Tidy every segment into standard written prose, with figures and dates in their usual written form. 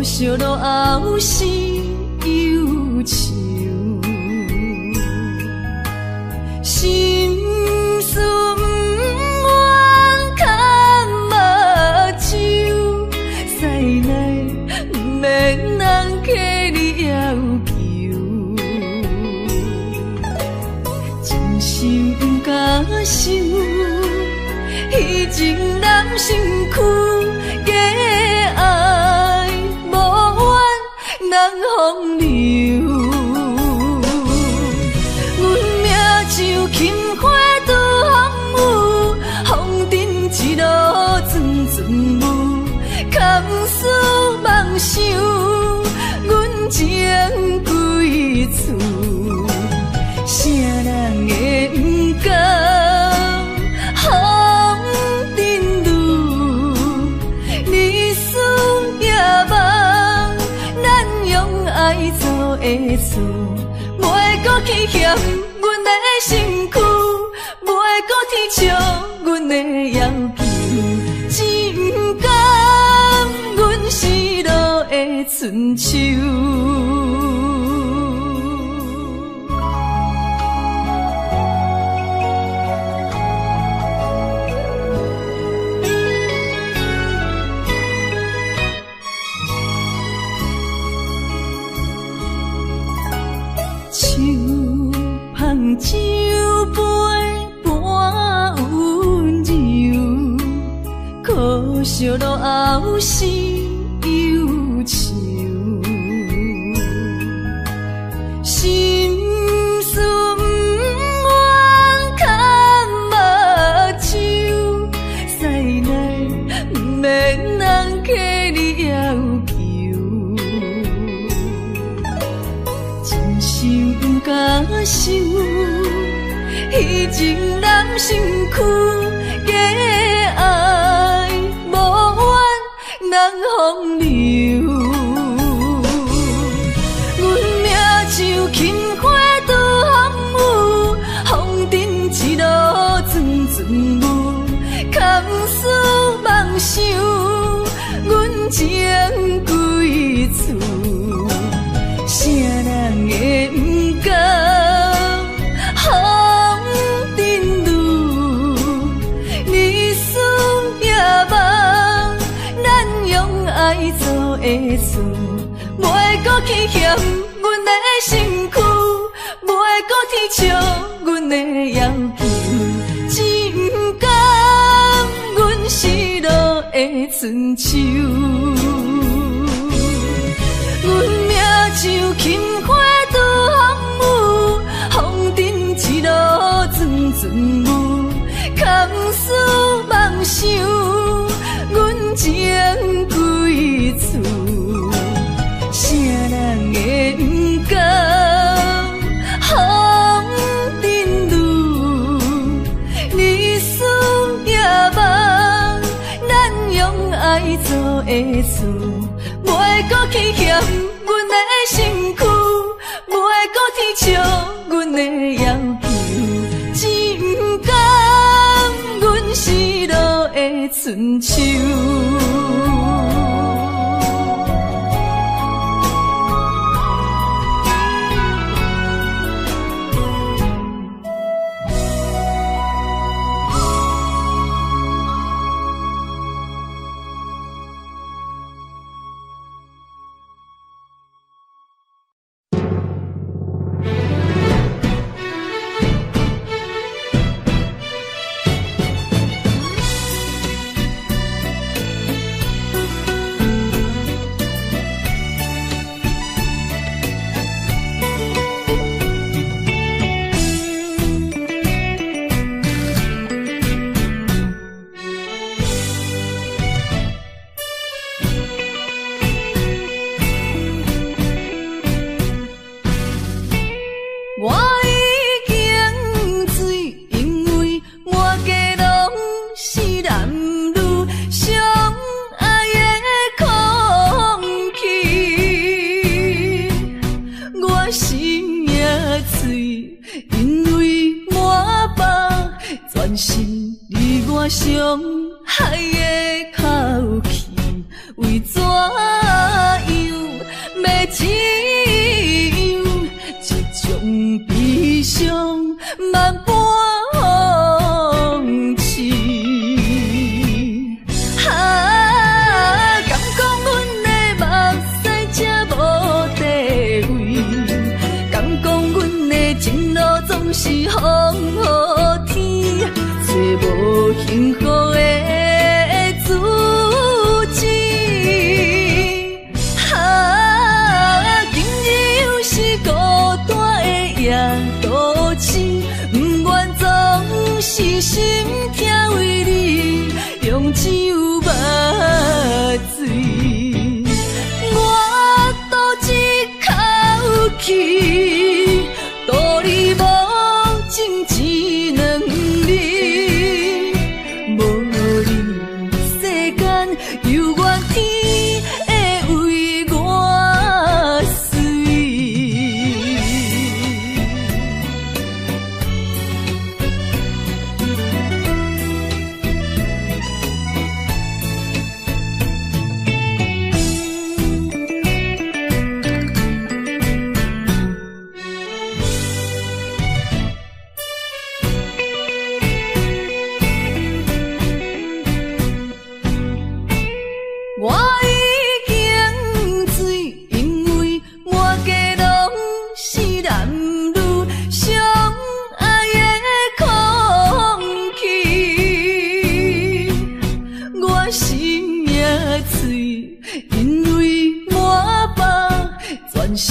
惜落后是忧愁，心事不愿牵目睭，使来不免人客你要求，真心不敢想，彼情难身躯。风流，阮命像轻花拄风雨，风尘一路转转舞，空思梦想，阮情归厝，啥人会不甘风尘路，日思夜梦。爱做的事，袂搁去嫌阮的身躯，袂搁提笑阮的要求，只不甘阮失落的春秋。酒杯半温柔，可惜落后是忧愁，心事不愿牵目睭，使来不免人客你要求，真心不敢想。彼情难身躯，假爱无怨人风流。阮命像轻花拄风雨，风尘一路转转舞，空思梦想，阮情归厝，啥人会不甘？爱做的事，袂搁去嫌阮的身躯，袂搁提笑阮的要求，只不甘阮失落的春秋。阮命像轻花拄风雨，风尘一路转转舞，空思梦想，阮情归厝，啥人会不甘风尘路，日思夜梦，咱用爱做的事，袂搁去嫌阮的身躯，袂搁提笑阮的要求，只不甘阮失落的春秋。伤害的口气，为怎？是心疼为你用酒目醉，我赌一口气，赌你无情一两日，无你世间犹原天会为我碎。我已经醉，因为满街拢是男女相爱的空气。我心也碎，因为满腹全是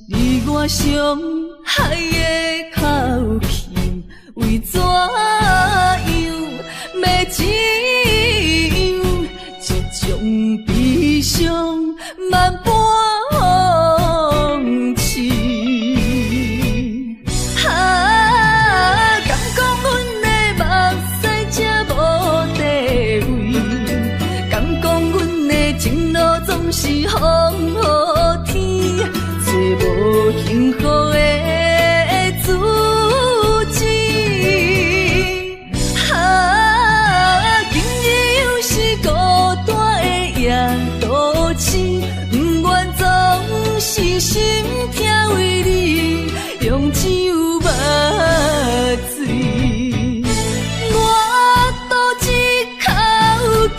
你我相爱的口气。为怎样要怎样？这种悲伤万般放弃。敢讲阮的目屎才无地位，敢讲阮的情路总是风雨天，找无幸福的自己。今日又是孤单的夜都市，不愿总是心疼为你用酒目醉，我赌一口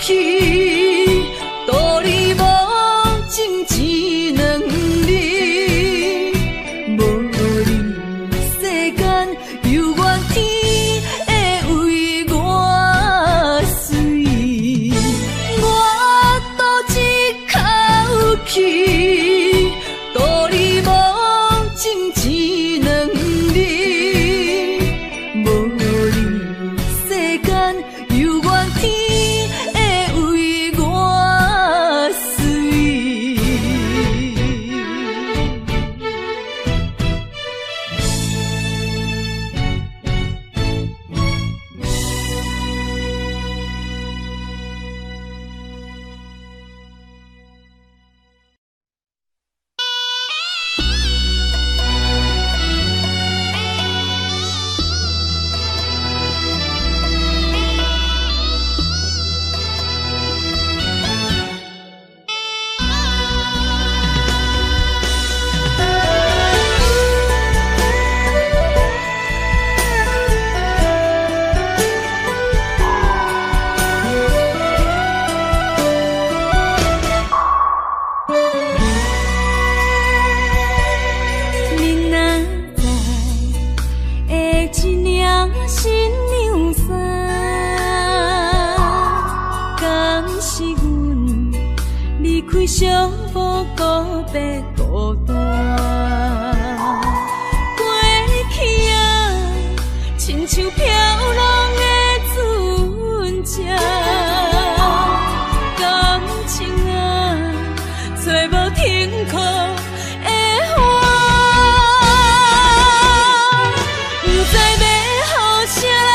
气，赌你无情一两日，无你世间犹原天会为我碎。我赌一口气，赌你无情一两日，无你世间犹原天会为我碎。相逢告别孤单，过去啊，亲像飘浪的船只，感情啊，找无停靠的花，不知要予啥人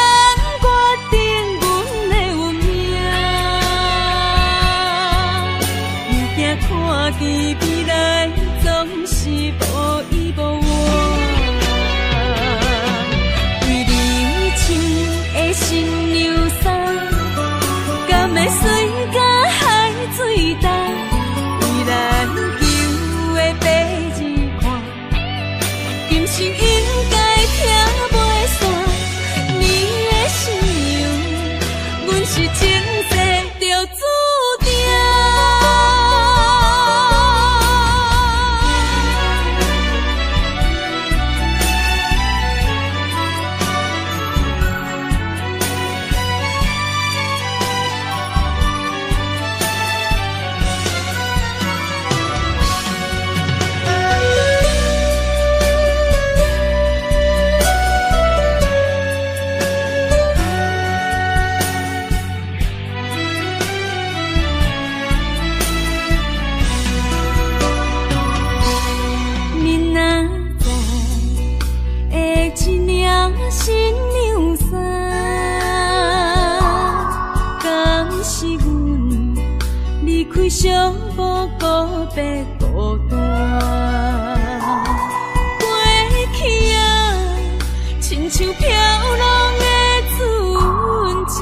决定阮的运命。看见未来总是无依无我，为你穿的新娘衫，敢会随甲海水淡？为咱求的白日看，今生应该听袂散。你的信用，阮是前世就注定。寂寞孤白孤单。过去啊，亲像飘浪的船只，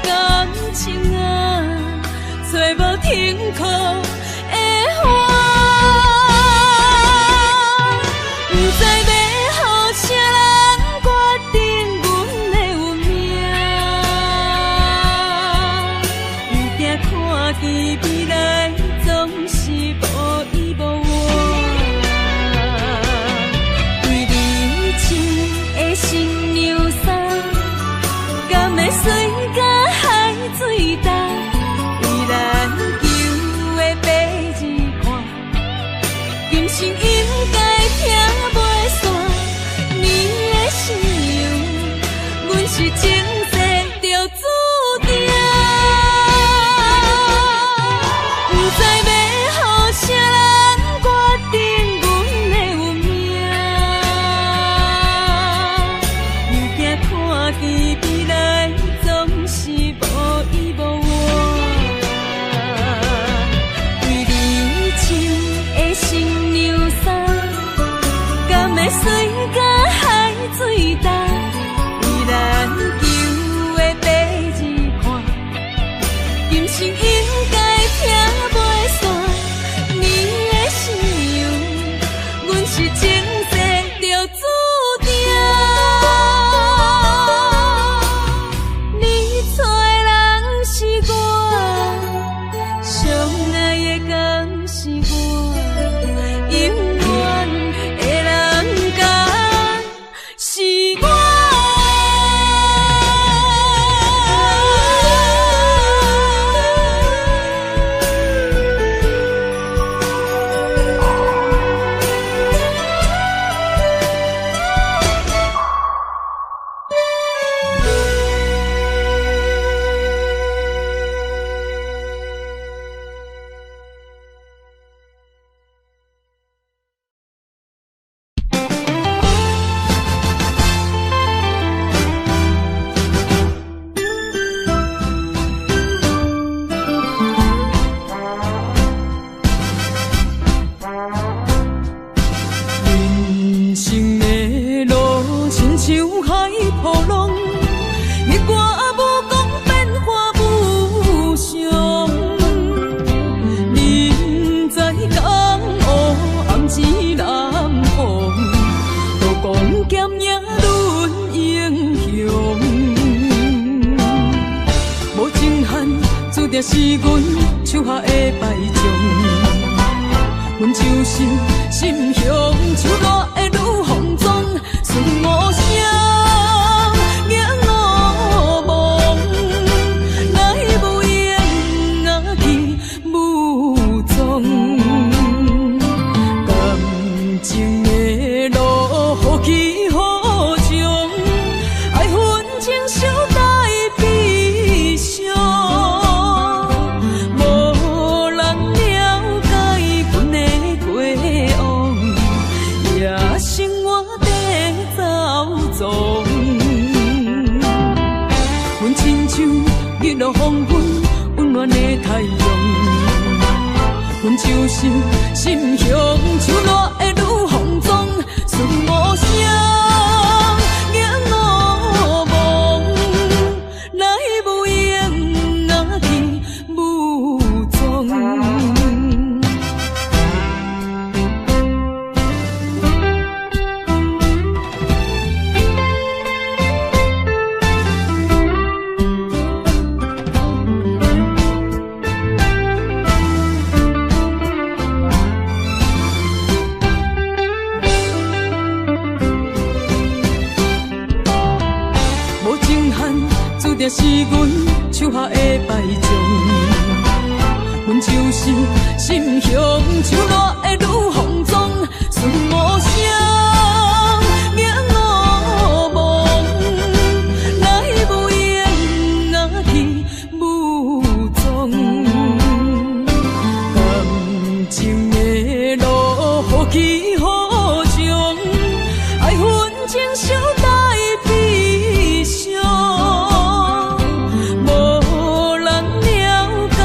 感情啊，找无停靠的花。不知要予啥人决定阮的运命，愈惊看见未来总是无依无我。对你穿的新娘衫，敢会随甲海水重？为咱求的白日看，今生应该听袂散。你的信仰，阮是前世就注定。不知要予啥人决定阮的运命，愈惊看见未来总是无依无我。对你穿的新娘衫，敢会随甲海水重？为咱求的白日看，今生应该听袂散。你的信仰，阮是前世就注定。你找的人是我，相爱的敢是我，永远的人敢是我。人生的路亲像海波浪，日月无光变化无常。人在江湖，暗自难防，刀光剑影论英雄。无情限，注定是阮手下的败将。阮就是心向手热的女风妆，顺无声，影无梦，来无影啊去无踪。感情的路，好起好终，爱恨情伤带悲伤。无人了解阮的过往，也生活在走踪。阮亲像日落黄昏，温暖的太阳。阮就是心向手热的女风妆，顺无声，影无梦，来无影啊去无踪。无情限，注定是阮手下的败将。阮就是心向手热的女风妆，顺无声，影无梦，来无影啊去无踪。感情的路，好起好终，爱恨情伤带悲伤。无人了解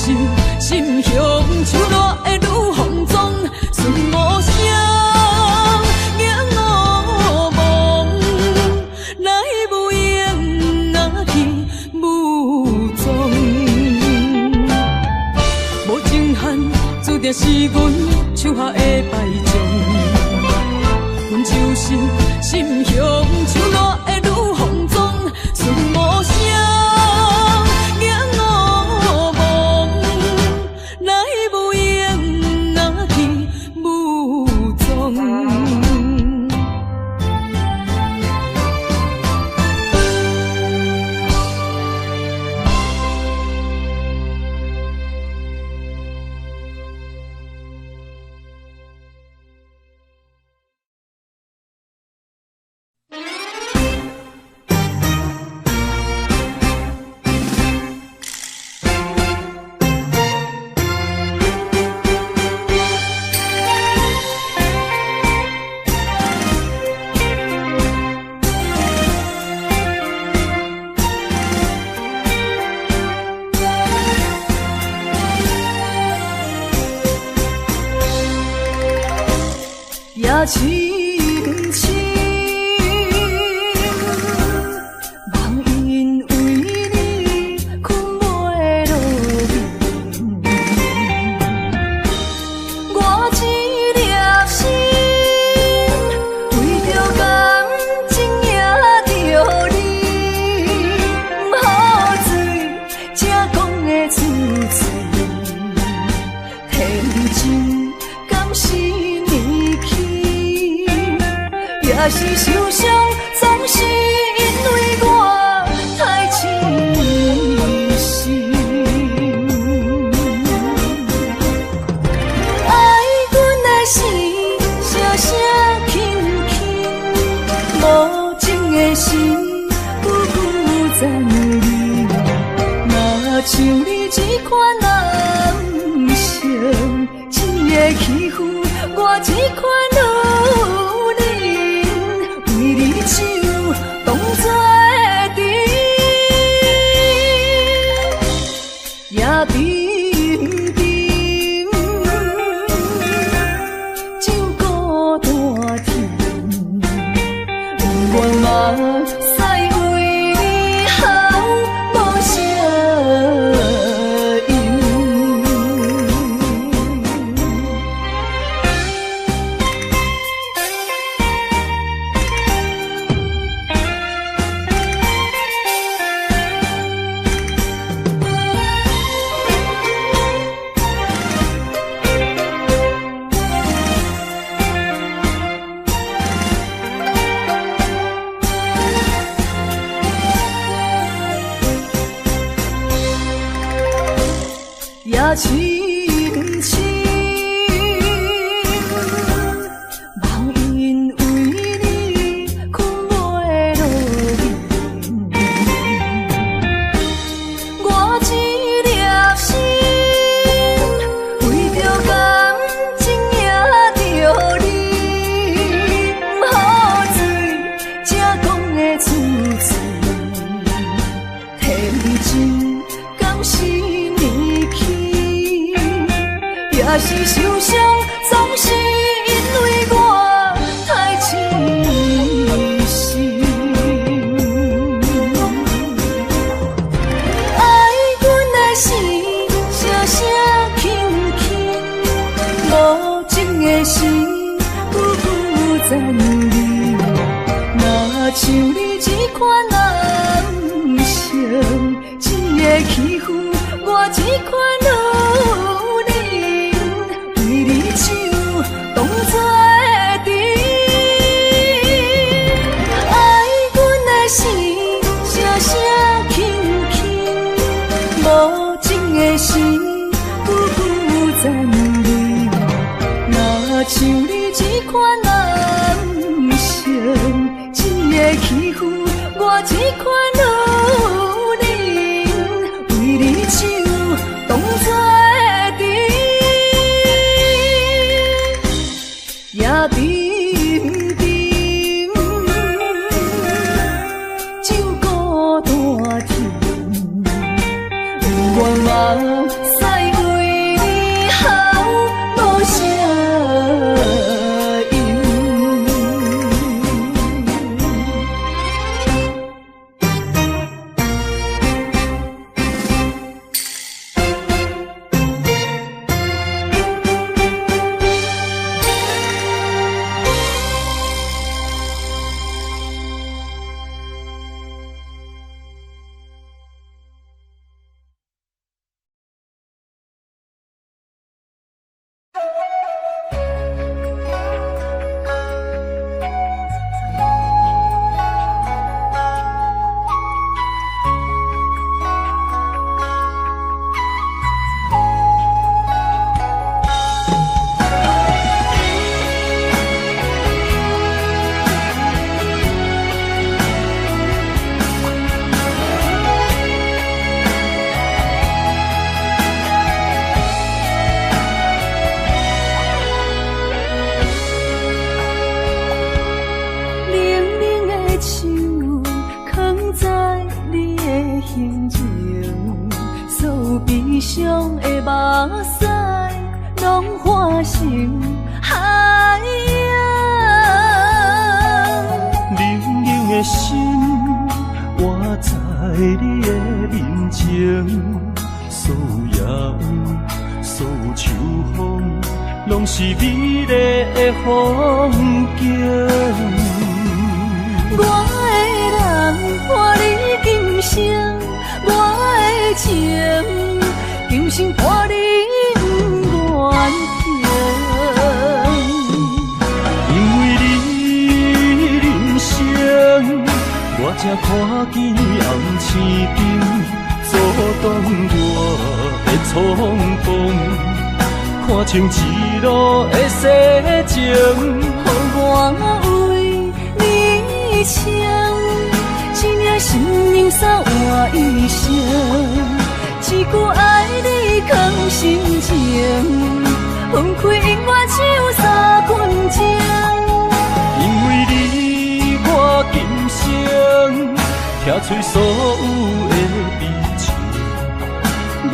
是心向手热的愈放纵，顺无声影无梦，来无影若去无踪。无情限，注定是阮手下的败将。阮就是心向手热的愈放纵，顺无声影无梦，来无影若去无踪。也深深，梦因为你困袂落眠。我一粒心，为着感情也着你，不好醉，才讲的出嘴，天真敢是你去？也是受伤，总是因为我太痴心。爱阮的心，声声轻轻，无情的心，久久残留。若像你这款男性，一个欺负我这款女人。为你手当作甜，也甜甜，酒孤单甜，愿嘛使为你好无声音。也深深，梦因为你困袂落眠。我一粒心，为着感情也着你，不好醉，才讲的出嘴，天真敢是你去？也是受伤，总是因为我太痴心。爱阮的心，声声轻轻，无情的心，久久残留。若像你这款男性，一个欺负我这款女。为你手当作甜，爱阮的心，声声轻轻，无情的心，久久残留。若像你这款男性，一个欺负我这款女人，为你手当作甜。也甜甜，酒孤单甜，愿嘛使屎，拢化成海洋。冷冷的心，活在你的面前，所有所有秋风，拢是美丽的风景。我的人伴你今生，我的情今生伴你不愿停。因为你人生，我才看见红青灯，阻挡我的冲动。看清一路的世情，予我为你唱，一领心灵扫换一生，一句爱你藏心情，分开永远只有三分钟。因为你我今生听出所有的悲情。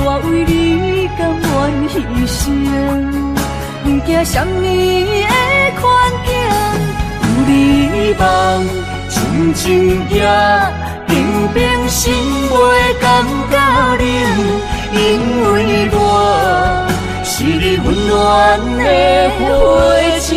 我为你甘愿牺牲，不惊什么的困境。有你梦，亲情也平平心袂感觉冷，因为我是你温暖的花情。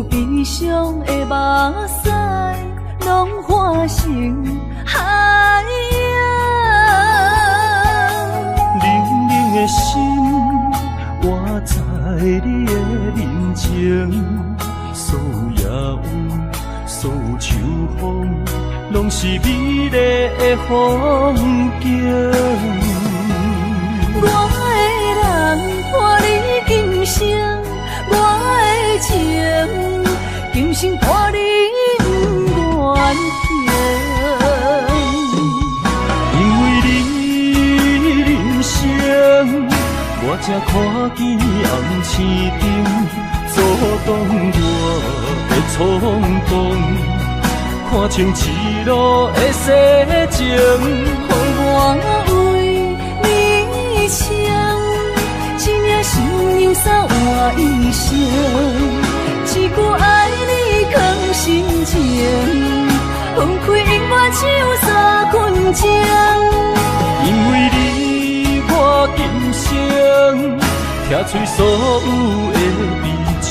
悲伤的目屎，拢化成海洋。冷冷的心，活在你的面前，所有所有秋风，拢是美丽的风景。我的人伴你今生，我的情今生伴你不愿停。因为你人生，我才看见红青灯，阻挡我的冲动。看清一路的世情，予我为你唱，一领心灵扫换一生，一句爱你藏心情，分开永远只有三分钟。因为你我今生听出所有的悲情。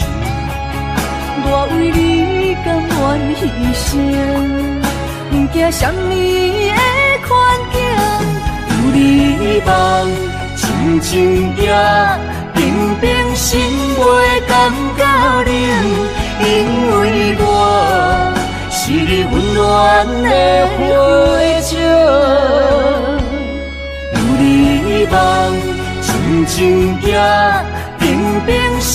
我为你甘愿牺牲，不惊什么的困境。有你梦，亲情也平平心袂感觉冷，因为我是你温暖的花情。有你梦，亲情也平平心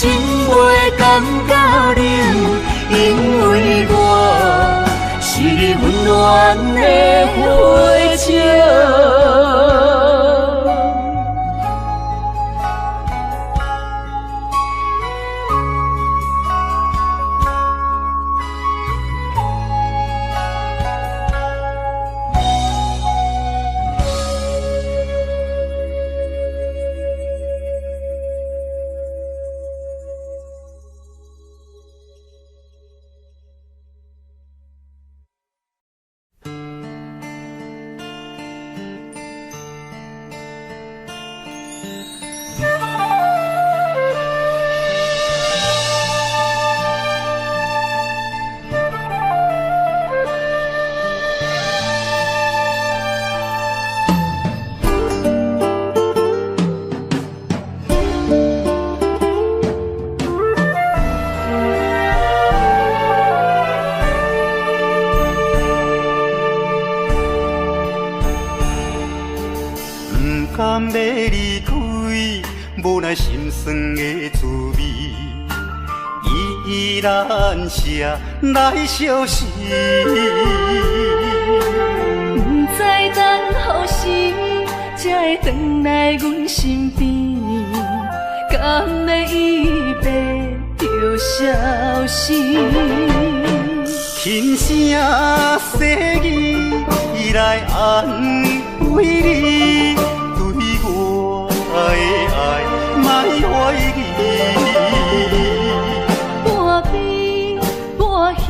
袂感觉冷，因为我是你温暖的花情。依然写来相思。不知等何时才会回来阮身边，敢会伊白着消失？轻声细语来安慰你，对我的爱莫怀疑。半悲半喜，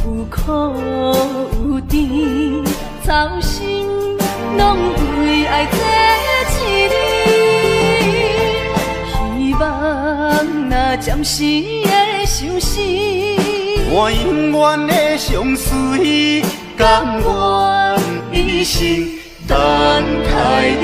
有苦有甜，操心拢为爱这一日，希望若暂时的相思，我永远的相随，甘愿一生等待你。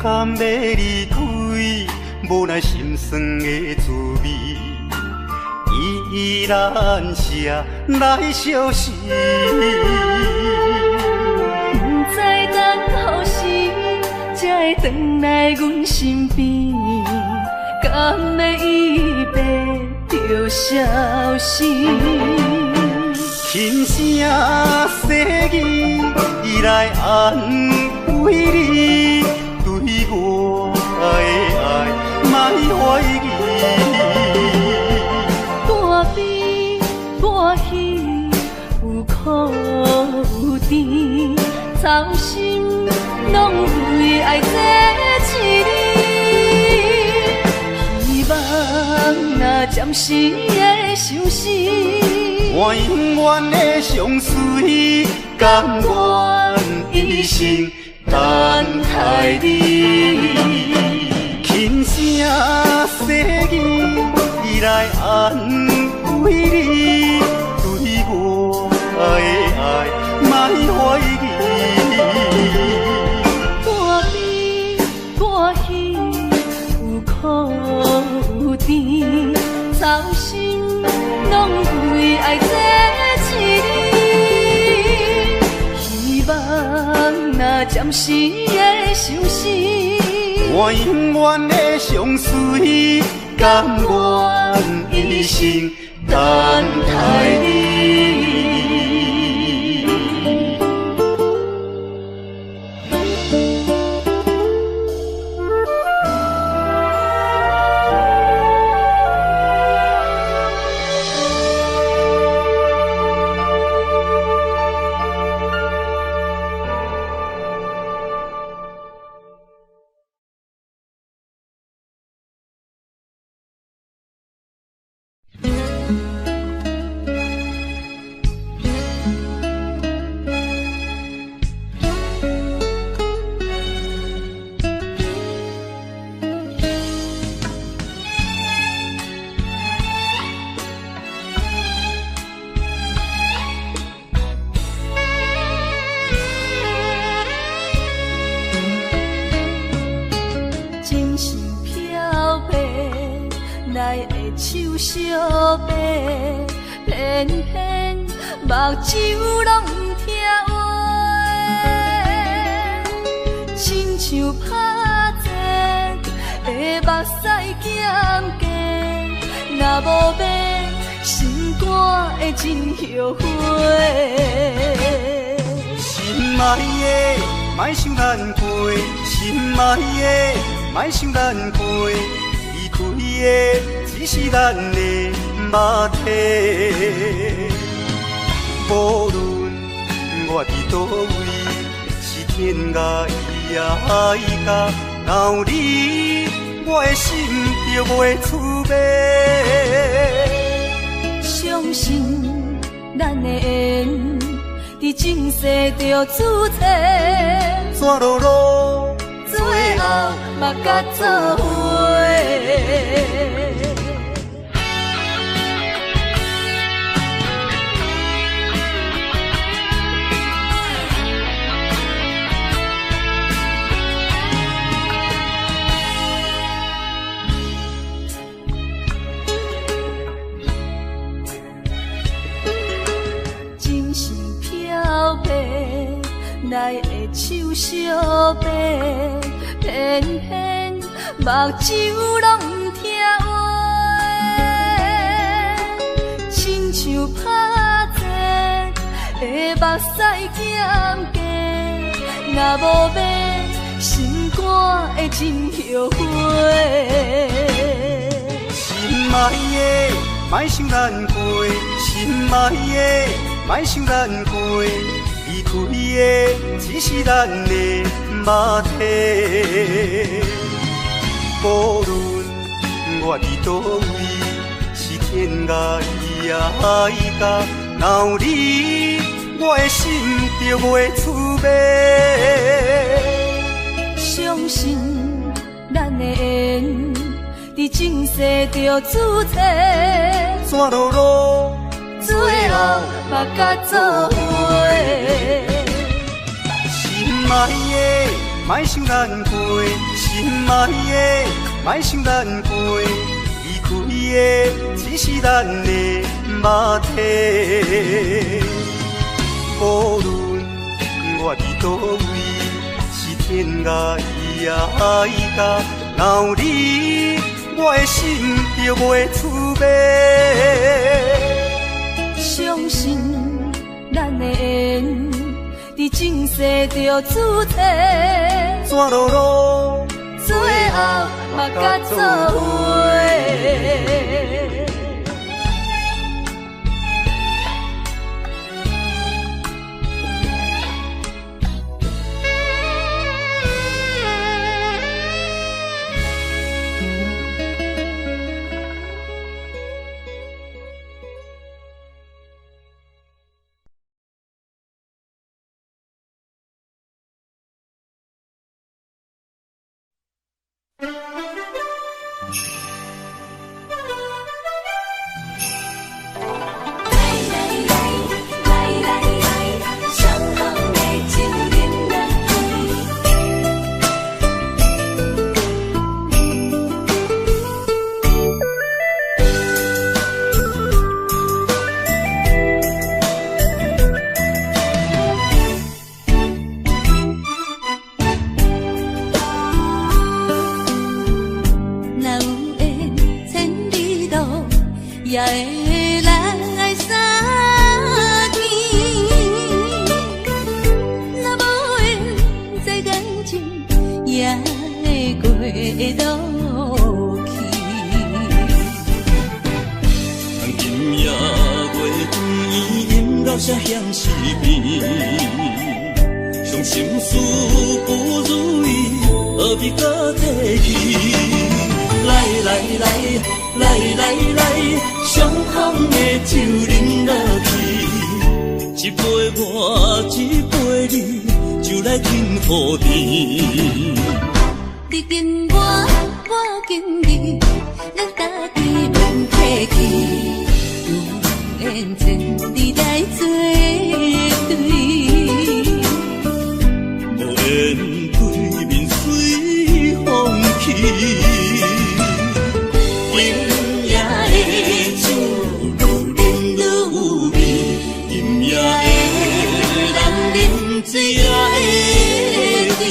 甘要离开，无奈心酸的滋味，依然写来相思。不知等何时才会回来阮身边，敢会伊白着消失？轻声细语来安慰你，对我的爱莫怀疑。半悲半喜，有苦有甜，操心拢为爱这一日，希望若暂时的相思，我永远的相随，甘愿一生等待你。轻声细语来安慰你，对我的爱莫怀疑。半悲半喜，有苦有甜，操心拢为爱这一日，希望若暂时的相思，我永远的相随，甘愿一生等待你。手相白，偏偏目睭拢不听话，亲像拍折的目屎咸咸，若无变，心肝会真后悔。心爱的，莫想咱过；心爱的，莫想咱过。离开的只是咱的肉体。无论我伫倒位，是天涯海角，若有你，我的心就袂出卖。相信咱的缘，伫前世着注册，山路路，最后嘛甲做伙。来的手相白，偏偏目睭拢不听话，亲像拍折的目屎减加，若无要心肝会真后悔。心爱的，莫想咱过；心爱的，莫想咱过。离开的只是咱的肉体，无论我伫倒位，是天涯海角，若有你，我的心就袂出卖。相信咱的缘，伫前世着注册，山路路，最后嘛甲做伙。心爱的，莫想咱过；心爱的，莫想咱过。离开的只是咱的肉体，无论我伫倒位，是天涯海角，若有你，我的心就袂出卖。相信咱的缘，伫前世着注册，山路路，最后嘛甲做伙。也会来相见，若无缘这感情，也会过落去。今夜月光伊饮到啥香丝边，伤心事不如意，何必搁提起？来来来。来来来，伤风的酒饮落去，一杯我，一杯你，就来敬予甜。你敬我，我敬你，咱家己免客气，有缘千里来作对，无缘对面随风去。水也会甜，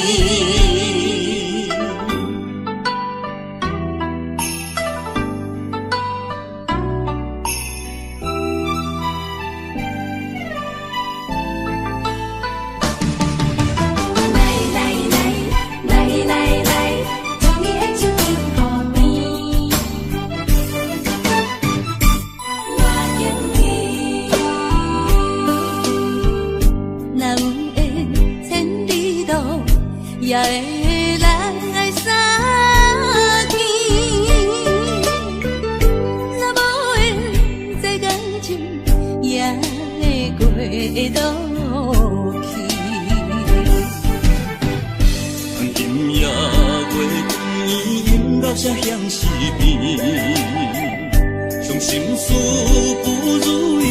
也会来相见，若无缘这感情，也会过落险是病，伤心事不如意，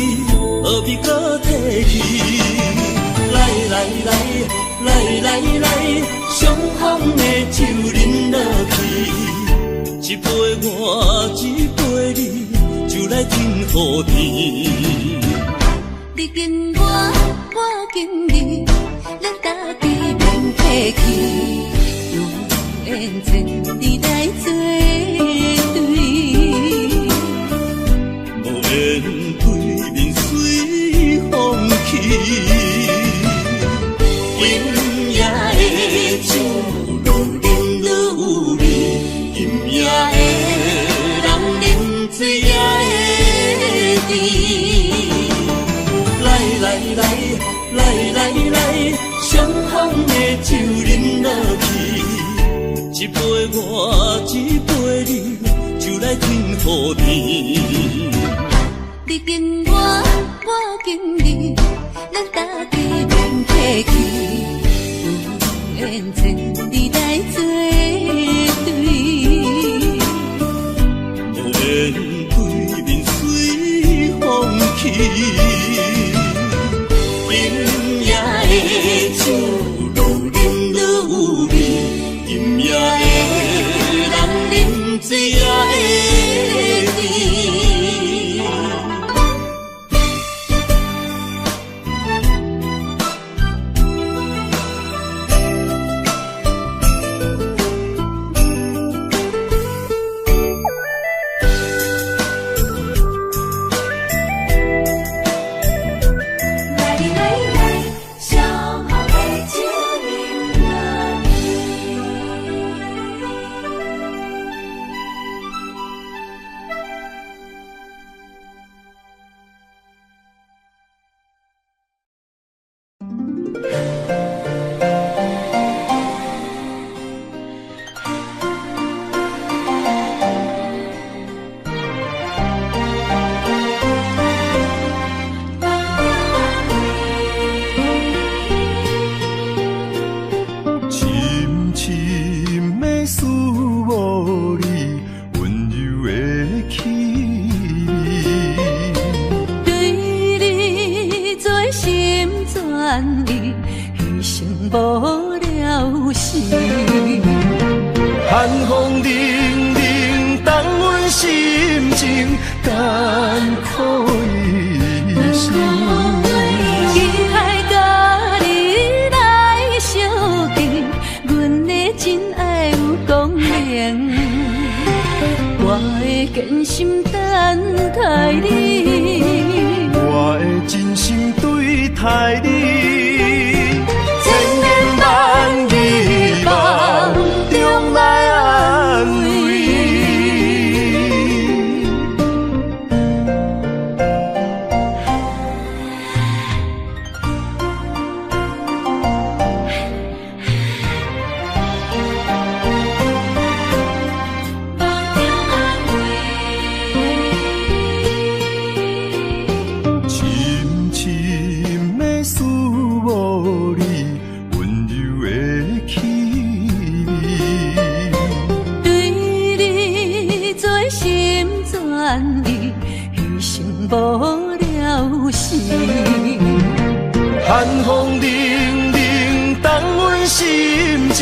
何必搁提起？来，伤风的酒饮落去，一杯我，一杯你，就来天和地。你跟我跟你，咱家己免客气，有缘前你来作对，无缘对面随风去。今夜的酒愈饮愈有味，今夜的人饮醉也会甜。来，相逢的酒饮落去，一杯我，一杯你，就来天和地。你跟我跟你，咱家己免客气，有缘前你来作对，无缘对面随风去。今夜的酒愈饮愈有味，今夜的人饮醉也会甜。寒风冷冷，冻阮心情艰苦一生。期待甲你来相见，阮的真爱有光明。我会真心等待你，我会真心对待你。无了时，寒风冷冷，冻阮心情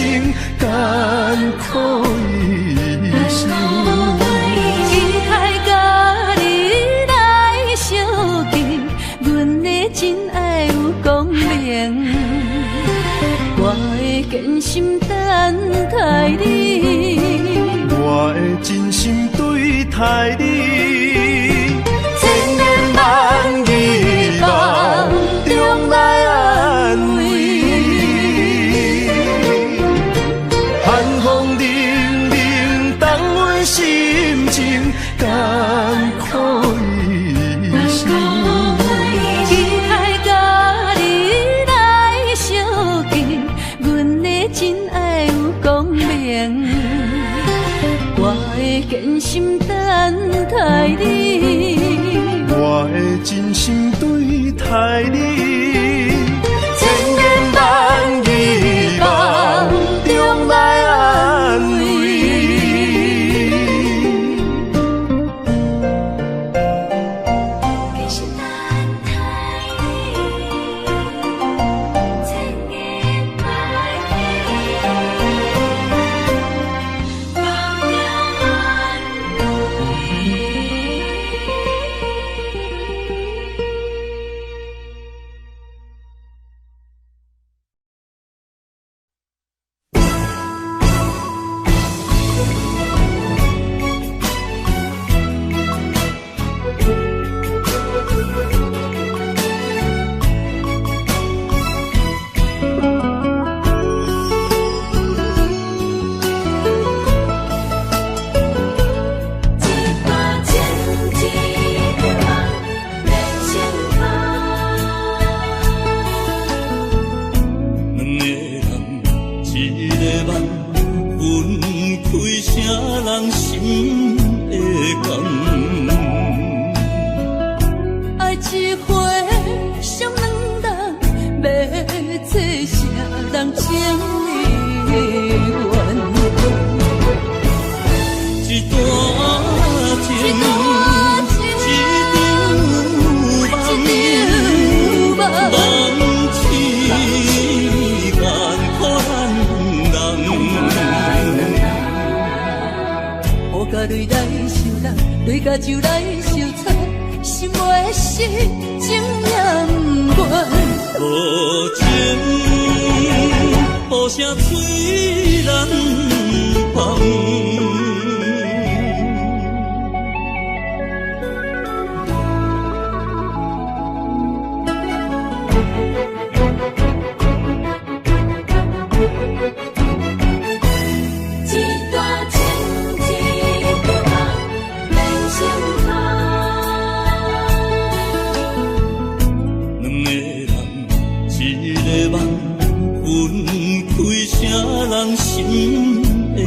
艰苦一生。期待甲你来相见，阮的真爱有光明。我会真心等待你，我会真心对待你。万语梦中来安慰，寒风冷冷，冻阮心情艰苦一生。期待甲你来相见，阮的真爱有光明。我会真心等待你。甲酒来烧菜，心袂死，情也不愿。无情，雨声催人芳。人心的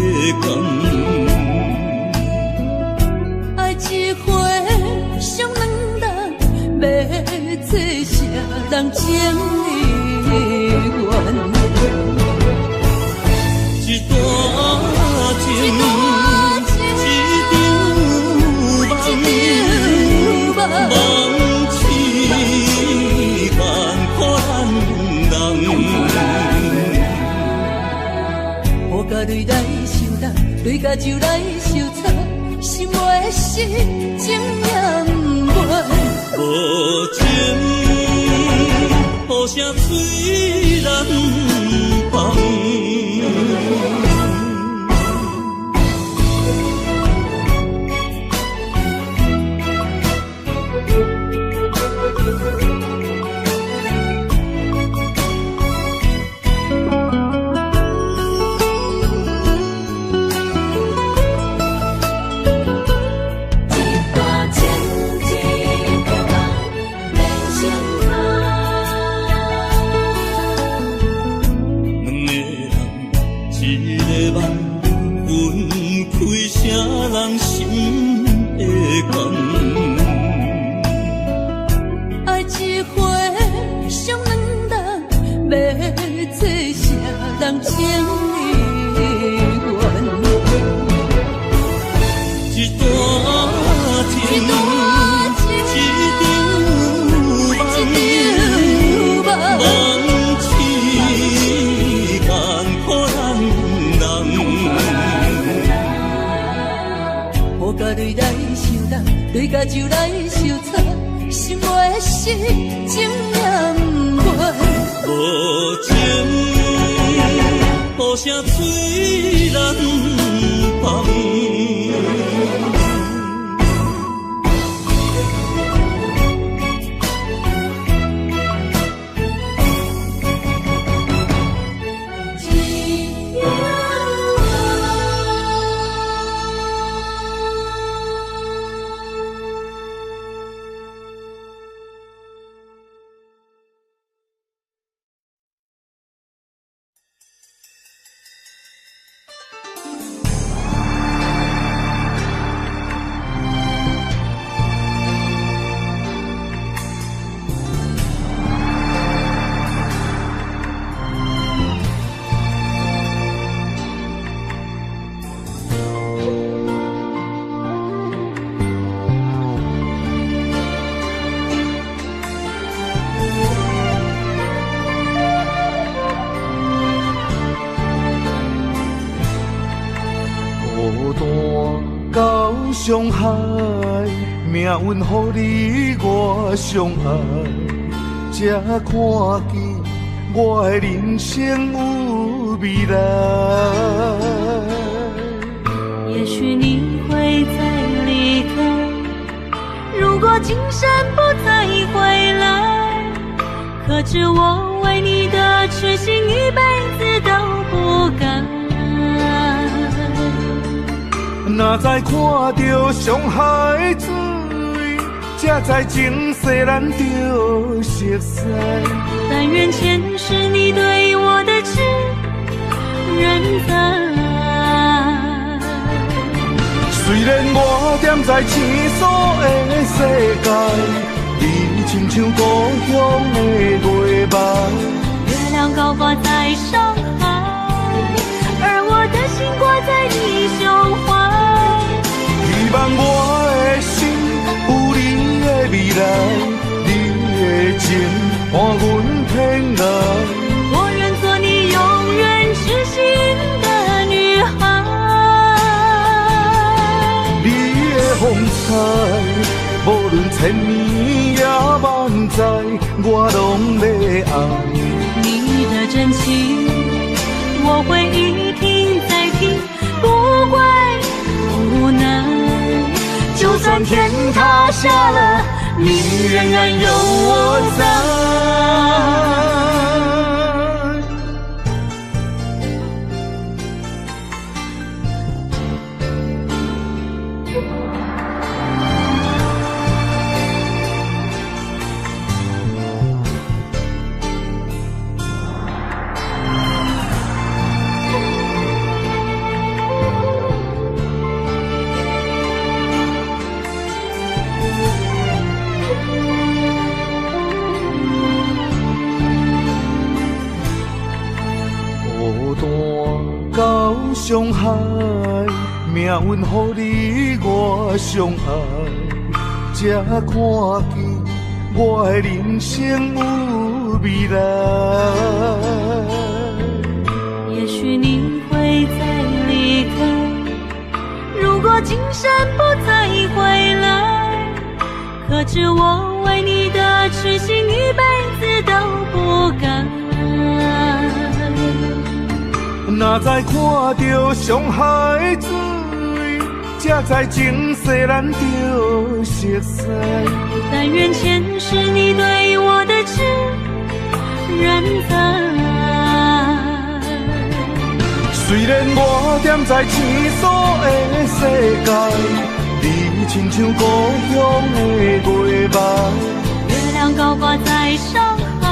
感，爱一回上两人，要做啥人情意愿？一段情，一场梦，梦痴万苦咱人。雨甲泪来收人，泪甲酒来烧菜，心袂死，情也不愿。无情，雨声催人芳。人心的感，爱一回上两人，要做啥人情意愿？一段情，一场梦，梦痴万苦咱人。雨甲泪来收人，泪甲酒来烧菜，心袂死，情也不愿。无情，雨声催人芳。伤害，命运予你我相爱，才看见我的人生有未来。也许你会再离开，如果今生不再回来，可知我为你的痴心一辈子都不改。若再看到伤害水，才知情世咱着熟悉。但愿前世你对我的痴仍在。虽然我踮在青锁的世界，你亲像故乡的月白。月亮高挂在上海，而我的心挂在你胸怀。希望我的心有你的未来，你的情伴阮天涯。我愿做你永远痴心的女孩。你的风采千年也万载，我拢要爱。你的真情，我会一听再听，不怪无奈。就算天塌下了，你仍然有我在。到上海，命运予你我相爱，才看见我的人生有未来。也许你会再离开，如果今生不再回来，可知我为你的痴心一辈子都不改。若再看到上海水，才知前世咱就熟悉。但愿前世你对我的痴仍在。虽然我踮在青锁的世界，你亲像故乡的月白。月亮高挂在上海，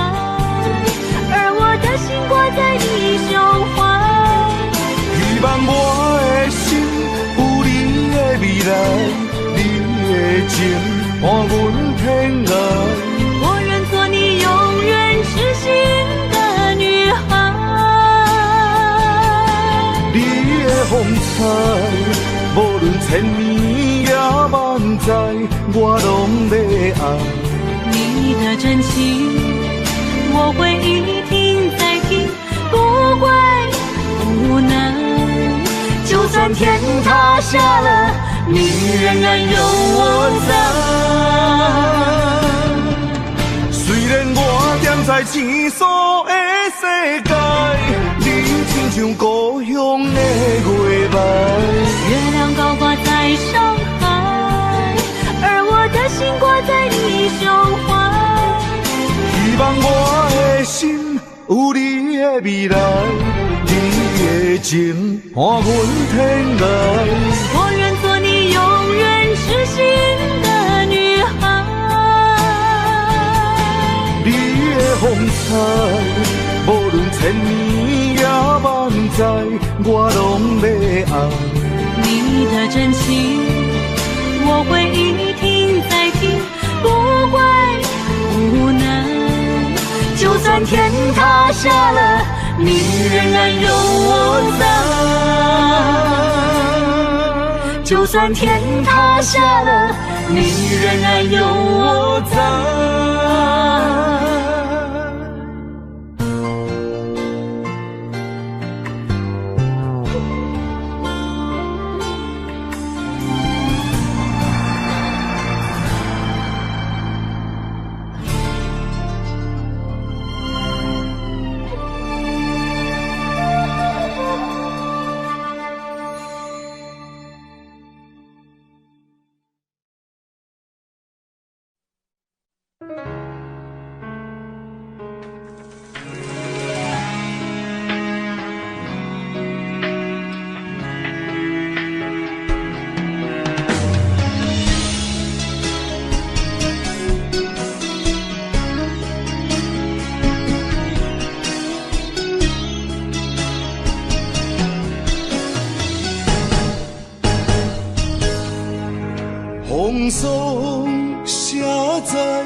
而我的心挂在你胸怀。希望我的心有你的未来，你的情伴阮天涯。我愿做你永远痴心的女孩。你的风采，无论千年也万载，我拢要爱。你的真情，我会一听再听，不怪无奈。就算天塌下了，你仍然有我在。虽然我踮在青锁的世界，你亲像故乡的月白。月亮高挂在上海，而我的心挂在你胸怀。希望我的心有你的未来，你的情伴阮天涯。我愿做你永远痴心的女孩。你的风采，无论千年也万载，我拢要爱。你的真情，我会一听再听，不怪无奈。就算天塌下了，你仍然有我在。就算天塌下了，你仍然有我在。风霜写在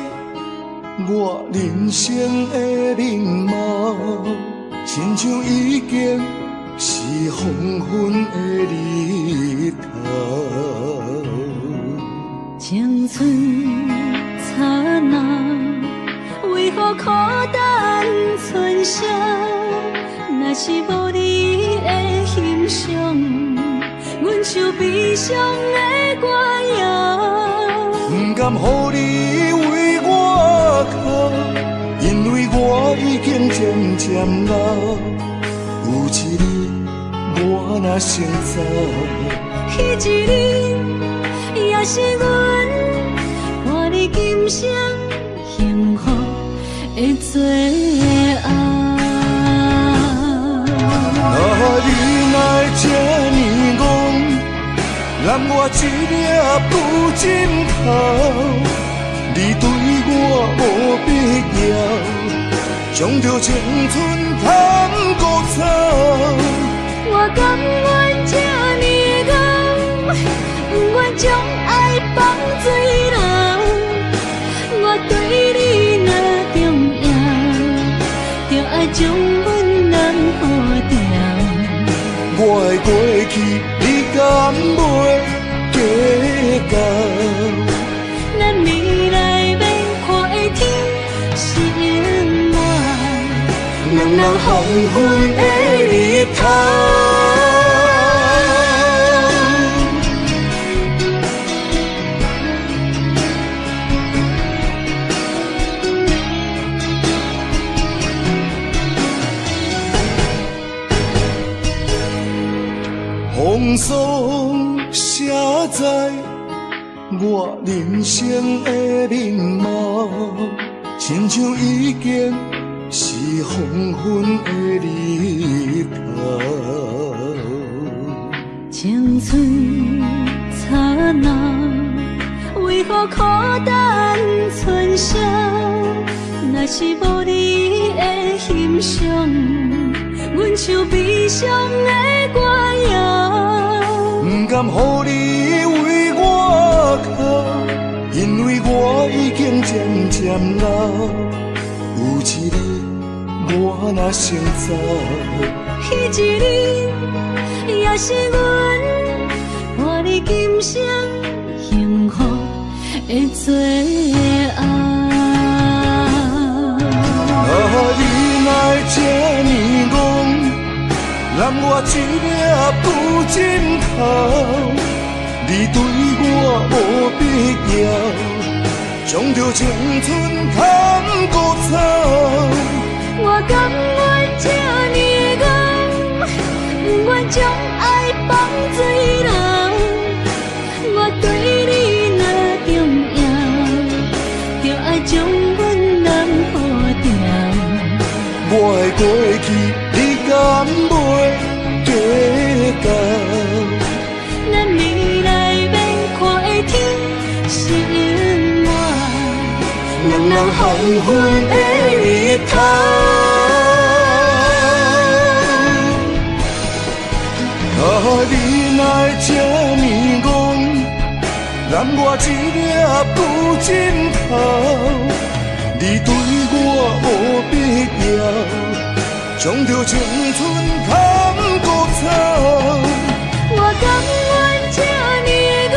我人生的面貌，亲像已经是黄昏的日头。青春刹那，为何孤单剩下？若是无你的欣赏，阮像悲伤的歌谣。不甘予你为我哭，因为我已经渐渐老。有一日我若先走，彼一日也是阮伴你今生幸福的最后。你若这呢戆，揽我一粒不枕头，你对我无必要，将着青春通古早。我甘愿这呢戆，不愿将爱放水流。我对你若重要，就爱将阮人好掉。我的过去，你敢袂计较？咱未来免看的天是满，人人黄昏的日头。风霜写在我人生的面貌，亲像已经是黄昏的日头。青春刹那，为何孤单春宵？若是无你的欣赏，阮像悲伤的歌谣。不甘予你为我哭，因为我已经渐渐老。有一日我若先走，彼一日也是阮伴你今生幸福的最后。你若这呢戆，揽我一粒不枕头，你对我无必要，将着青春通古早。我甘愿这呢戆，不愿将爱放水流。我对你若重要，就爱将阮人好掉。我的过去，你敢袂计较？咱未来免看的天是满，人人黄昏的日头。你若这呢戆，揽我一粒不枕头，你对我无必要，将着青春通古早。我甘愿这呢戆，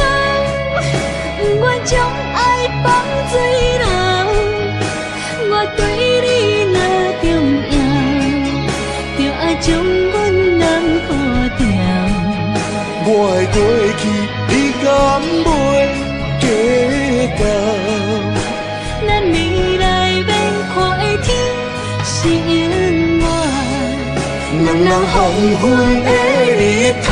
不愿将爱放水流。我对你若重要，就爱将阮人好掉。我的过去，你敢袂计较？咱未来免看的天是满，人人黄昏的日头。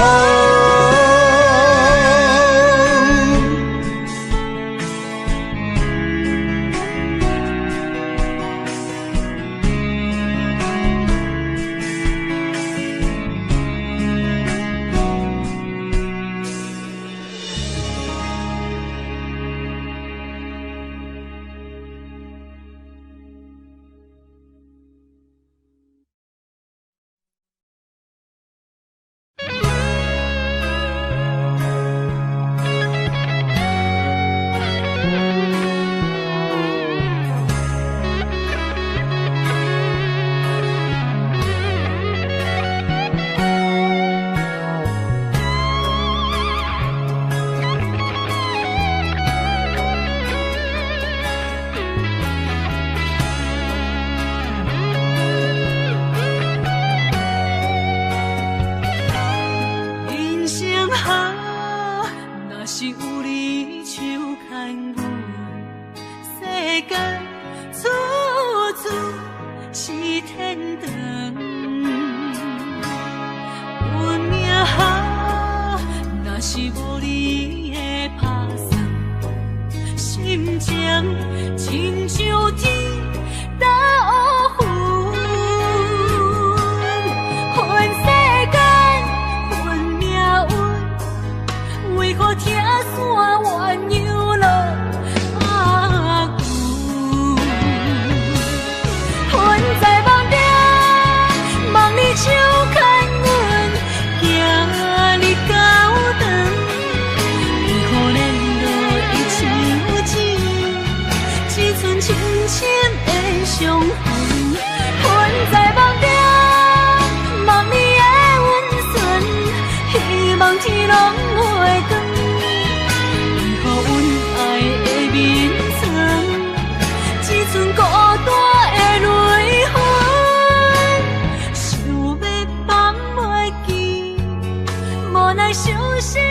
来相信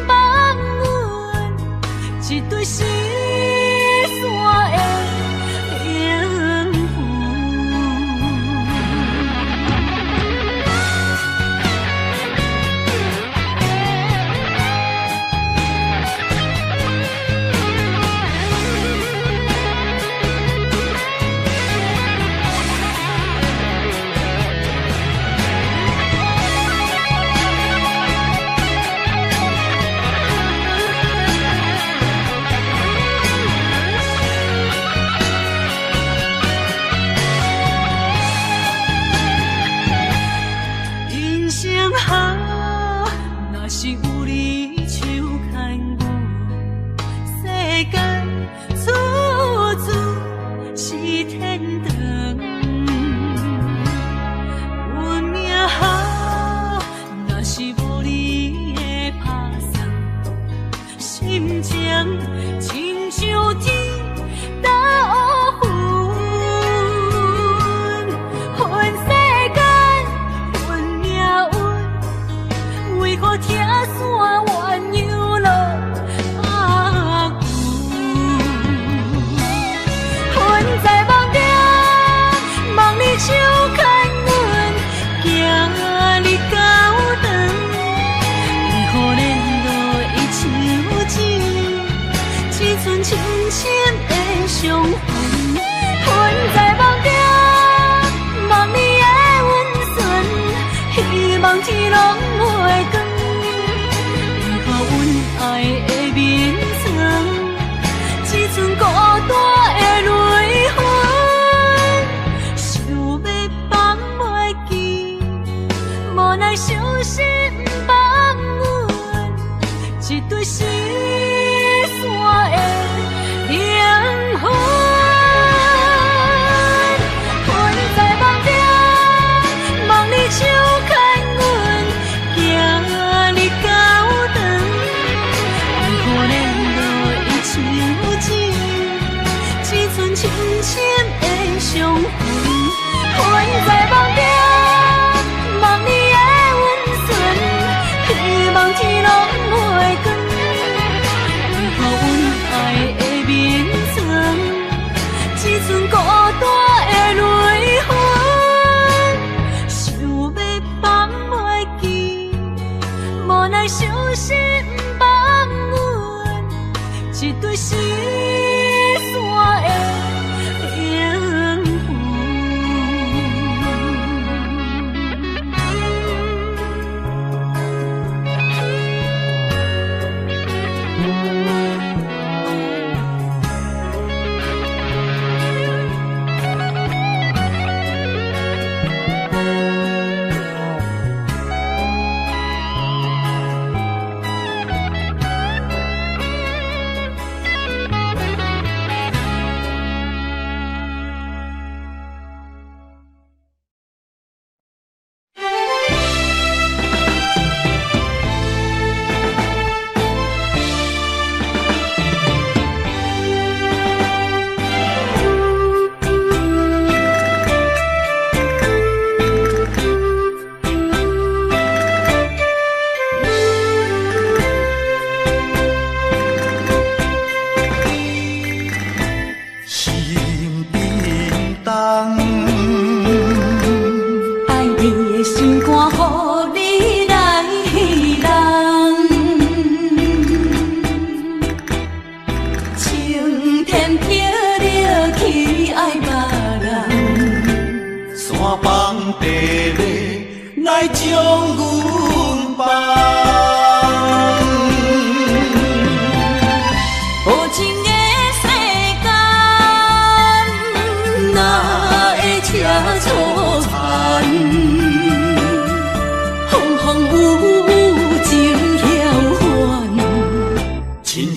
望阮一对失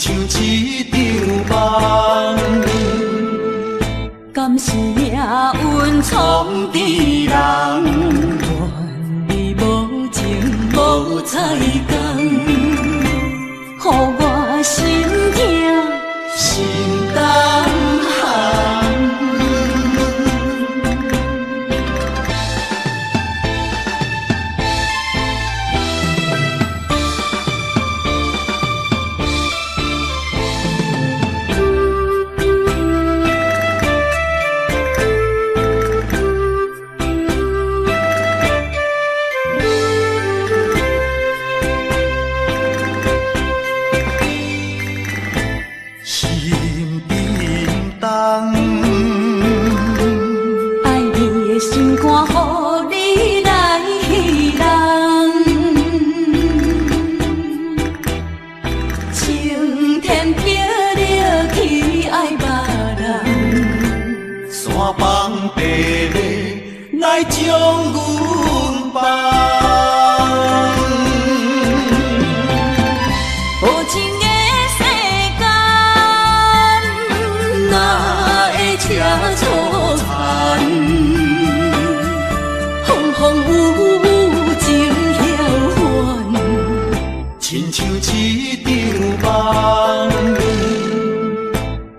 散的灵魂。敢是命运闯的人，愿你无像一场梦。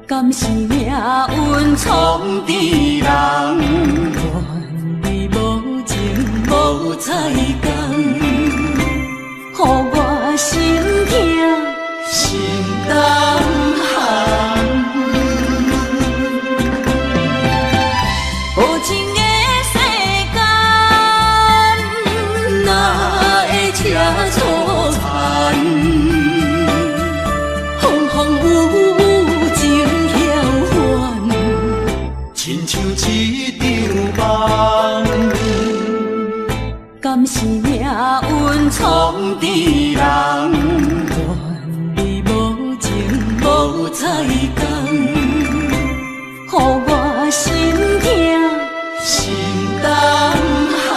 敢是命运创治人，愿你无情无彩工，予我心痛心动寒。无情的世间，哪会车错残？风风雨雨情飘幻，亲像一场梦。敢是命运创治人，愿你无情无彩工，予我心痛心动寒。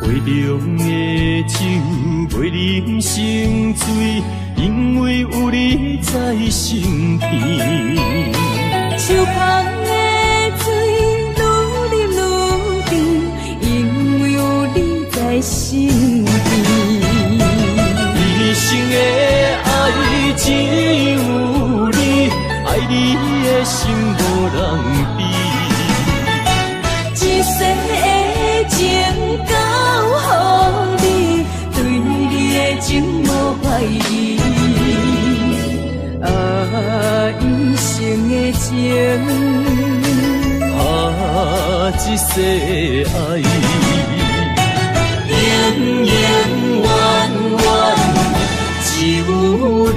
杯中的酒袂啉成醉，因为有你在身边。手捧的水愈啉愈甜，因为有你在身边。一生的爱只有你，爱你的心无人比。一世的情交予你，对你的情无怀疑。一生的情，一世爱，永永远远只有你。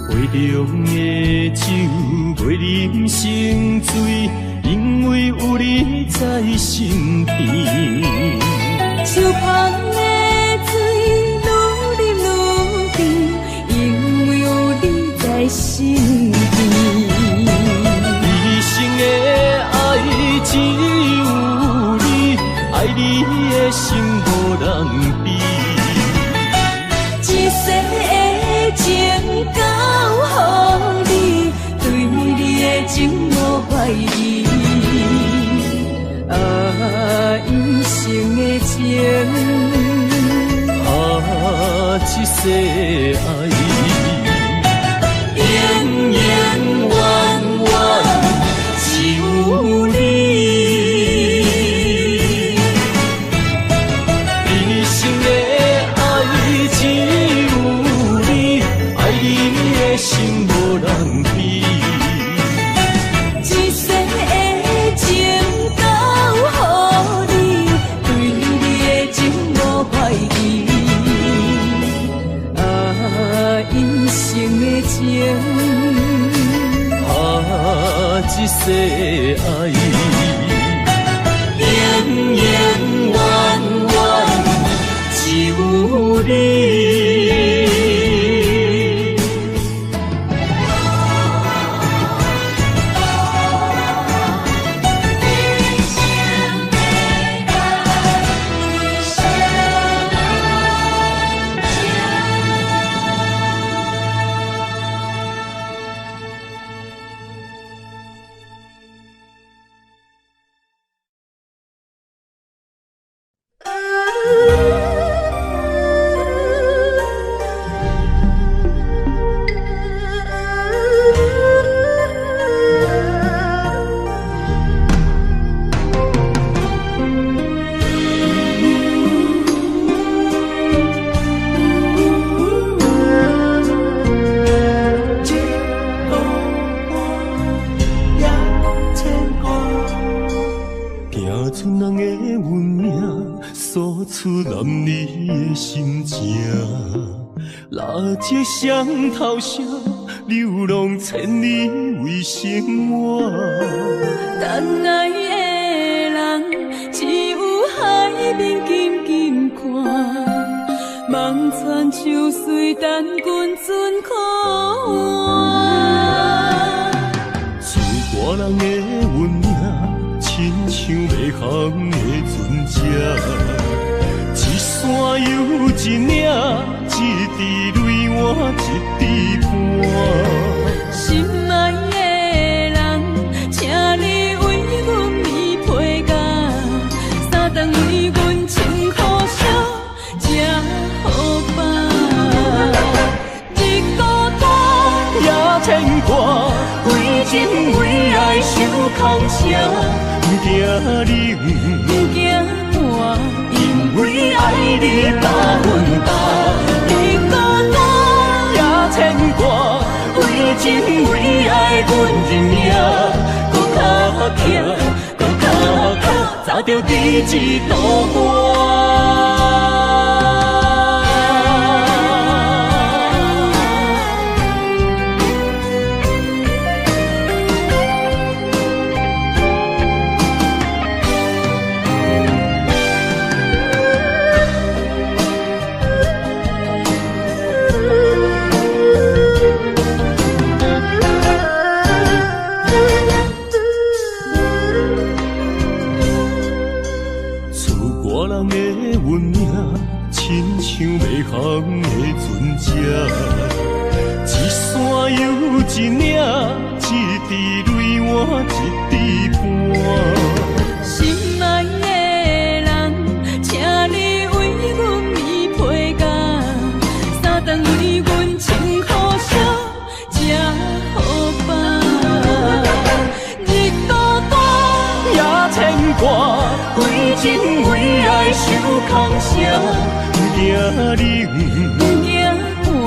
杯中的酒袂啉成醉，因为有你在身边。手捧的水愈啉愈甜，因为有你在身边。一生的爱只有你，爱你的心无人比。一世的情交予你，对你的情无怀疑。一生的情，一世爱，永永远远只有你。一生的爱只有你，爱你的心无人比。一世的情交予你，对你的情无怀疑。一生的情，一世爱，永永远远只有你。心情，蜡烛双头烧，流浪千里为生活。等爱的人，只有海面静静看，望穿秋水等君尊可换。厝大人的运命，亲像袂航的船只，一山又一岭，一滴泪换一滴汗。心爱的人，请你为阮披被甲，三顿为阮穿苦烧，才好饱。日孤单也牵挂，为情为爱受空伤，不惊冷，不惊寒，因为爱你百分百。日孤单也牵挂，为情为爱阮认命，搁较强，搁较强，找着第一道我。亲像袂航的船只，一山又一岭，一滴泪换一滴汗。心爱的人，请你为阮披被甲，三顿为阮穿苦烧，才好饱。日孤单也牵挂，为情为爱受空伤。不惊冷，不惊寒，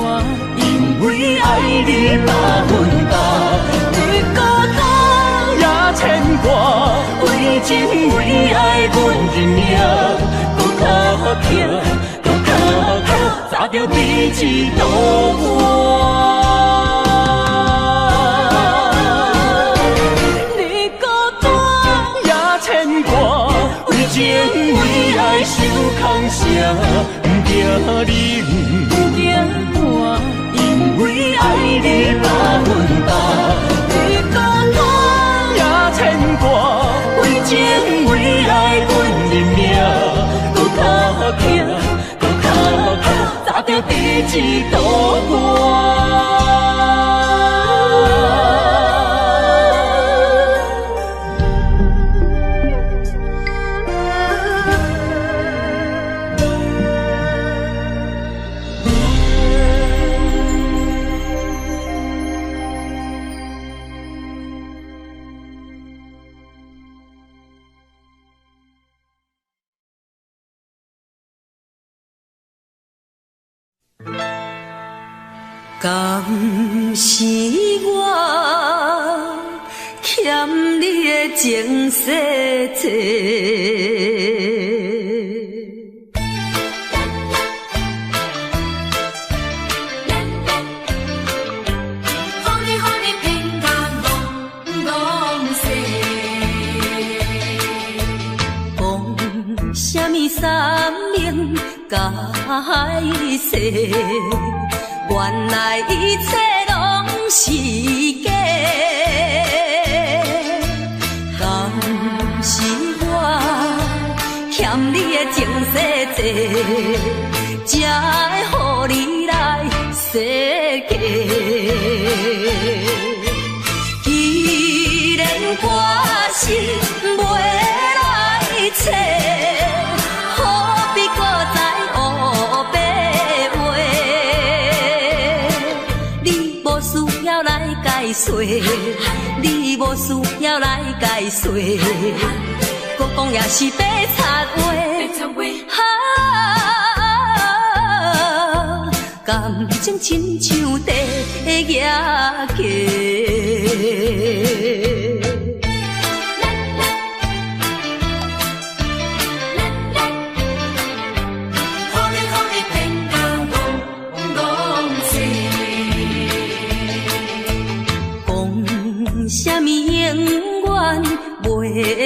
因为爱你百分百。日孤单也牵挂，为情为爱阮认命，搁较强，搁较强，找着第一道我。日孤单也牵挂，为情为爱受空伤。不惊冷，不惊寒，因为爱你百分百。日孤单也牵挂，为情为爱阮认命，搁较强，搁较强，找着第一道我。敢是我欠你的情世多？讲什么三明解释？原来一切拢是假，敢是我欠你的情世多，才会予你来世界。既然我是袂来找，何必搁再黑白话？无需要来解说，你无需要来解说，搁讲也是白插话。感情亲像地野鸡。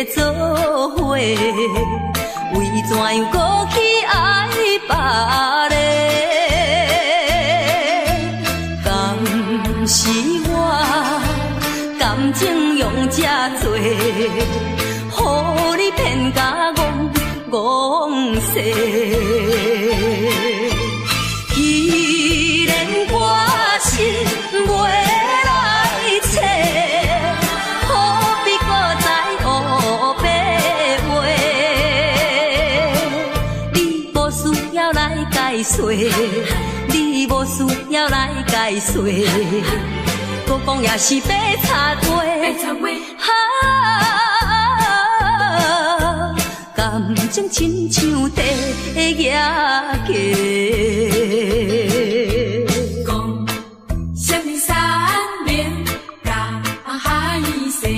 做伙，为怎样搁去爱别个？敢是我感情用这多，予你骗甲戆世。既然我心袂来找，何必搁再黑白话？你无需要来解说，你无需要来解说，搁讲也是白插话。感情亲像地野鸡。讲什么三年甲海誓，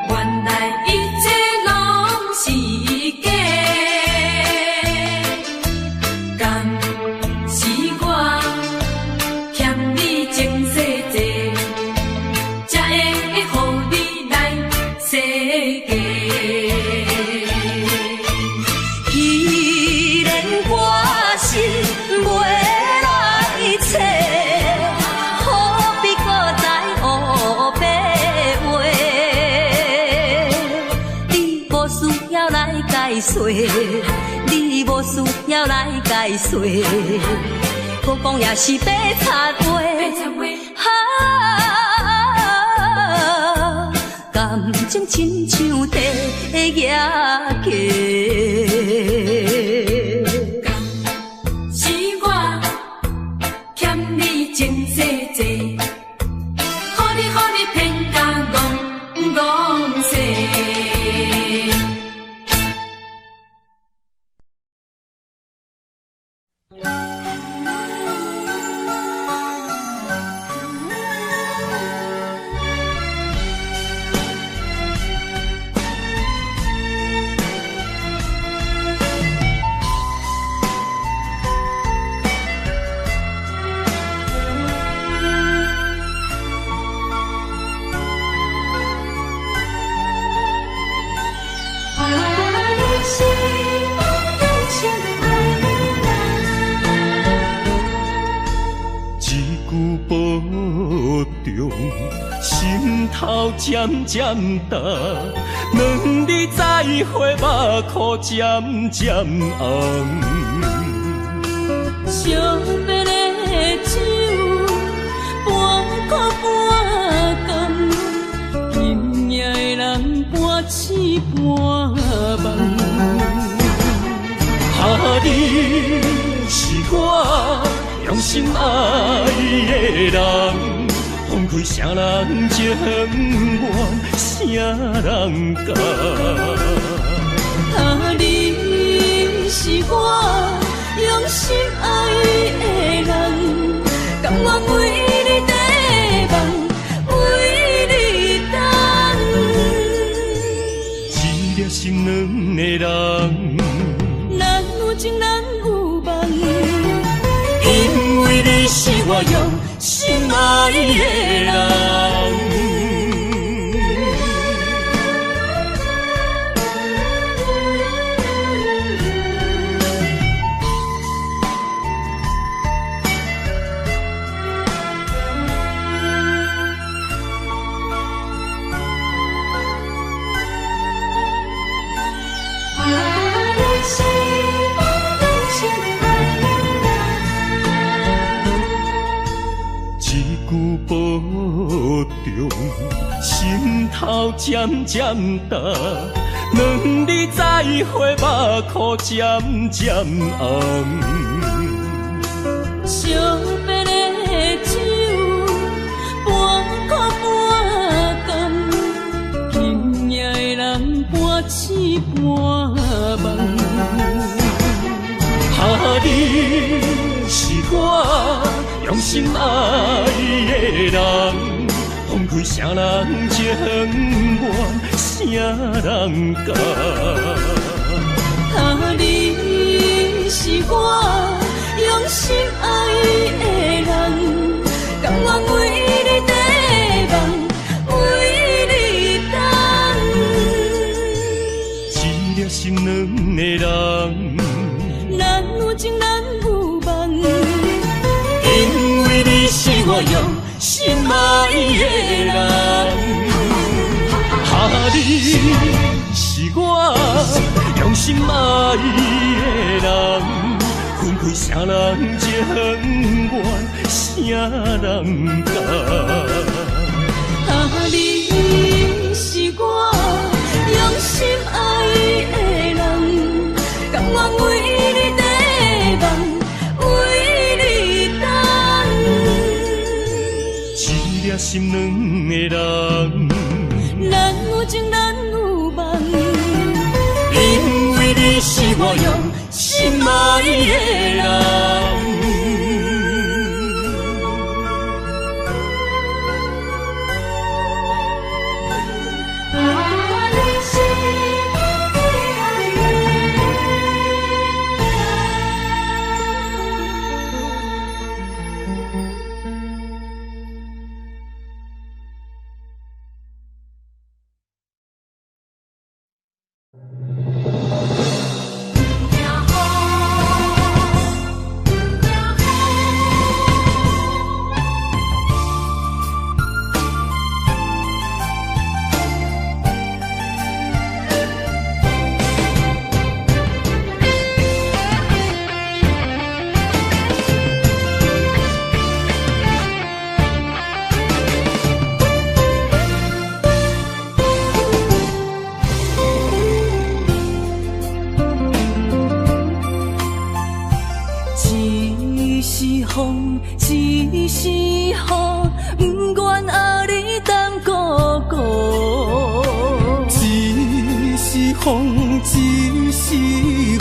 原来一切拢是假。敢是我欠你情世债，才会予你来世界。你无需要来解说，搁讲也是白插话。感情亲像地野鸡。是我欠你情世债，予你骗甲戆世。心头渐渐重，两日再会，目眶渐渐红。惜别的酒，半苦半甘，今夜的人半醒半梦。你是我用心爱的人。放开啥人情愿，啥人甘？你是我用心爱的人，甘愿为你地梦，为你等。一粒心两个人，咱有情咱有梦，因为你是我用心爱的人。保重，心头渐渐重，两日再会，目眶渐渐红。惜别的酒，半苦半甘，今夜的人半醒半梦。你是我用心爱的人，放开啥人情愿，啥人甘？你是我用心爱的人，甘愿为你地梦，为你等。的人，咱有情咱有梦，因为你是我用心爱的人。你是我用心爱的人，分开啥人情愿，啥人甘？你是我用心爱的人，甘愿为你地梦，为你等。一粒心两个人，咱有情咱有梦，因为你是我用心爱的人。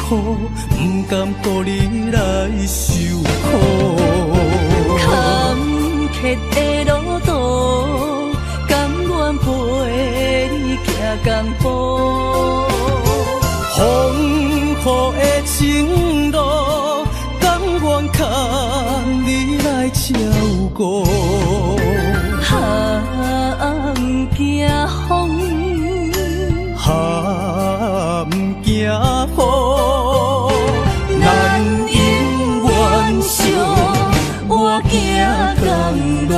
不甘顾你来受苦，坎坷的路途，甘愿陪你行同步。风雨的情路，甘愿牵你来照顾。哈，不惊风，哈，不惊雨。咱永远相活行同路。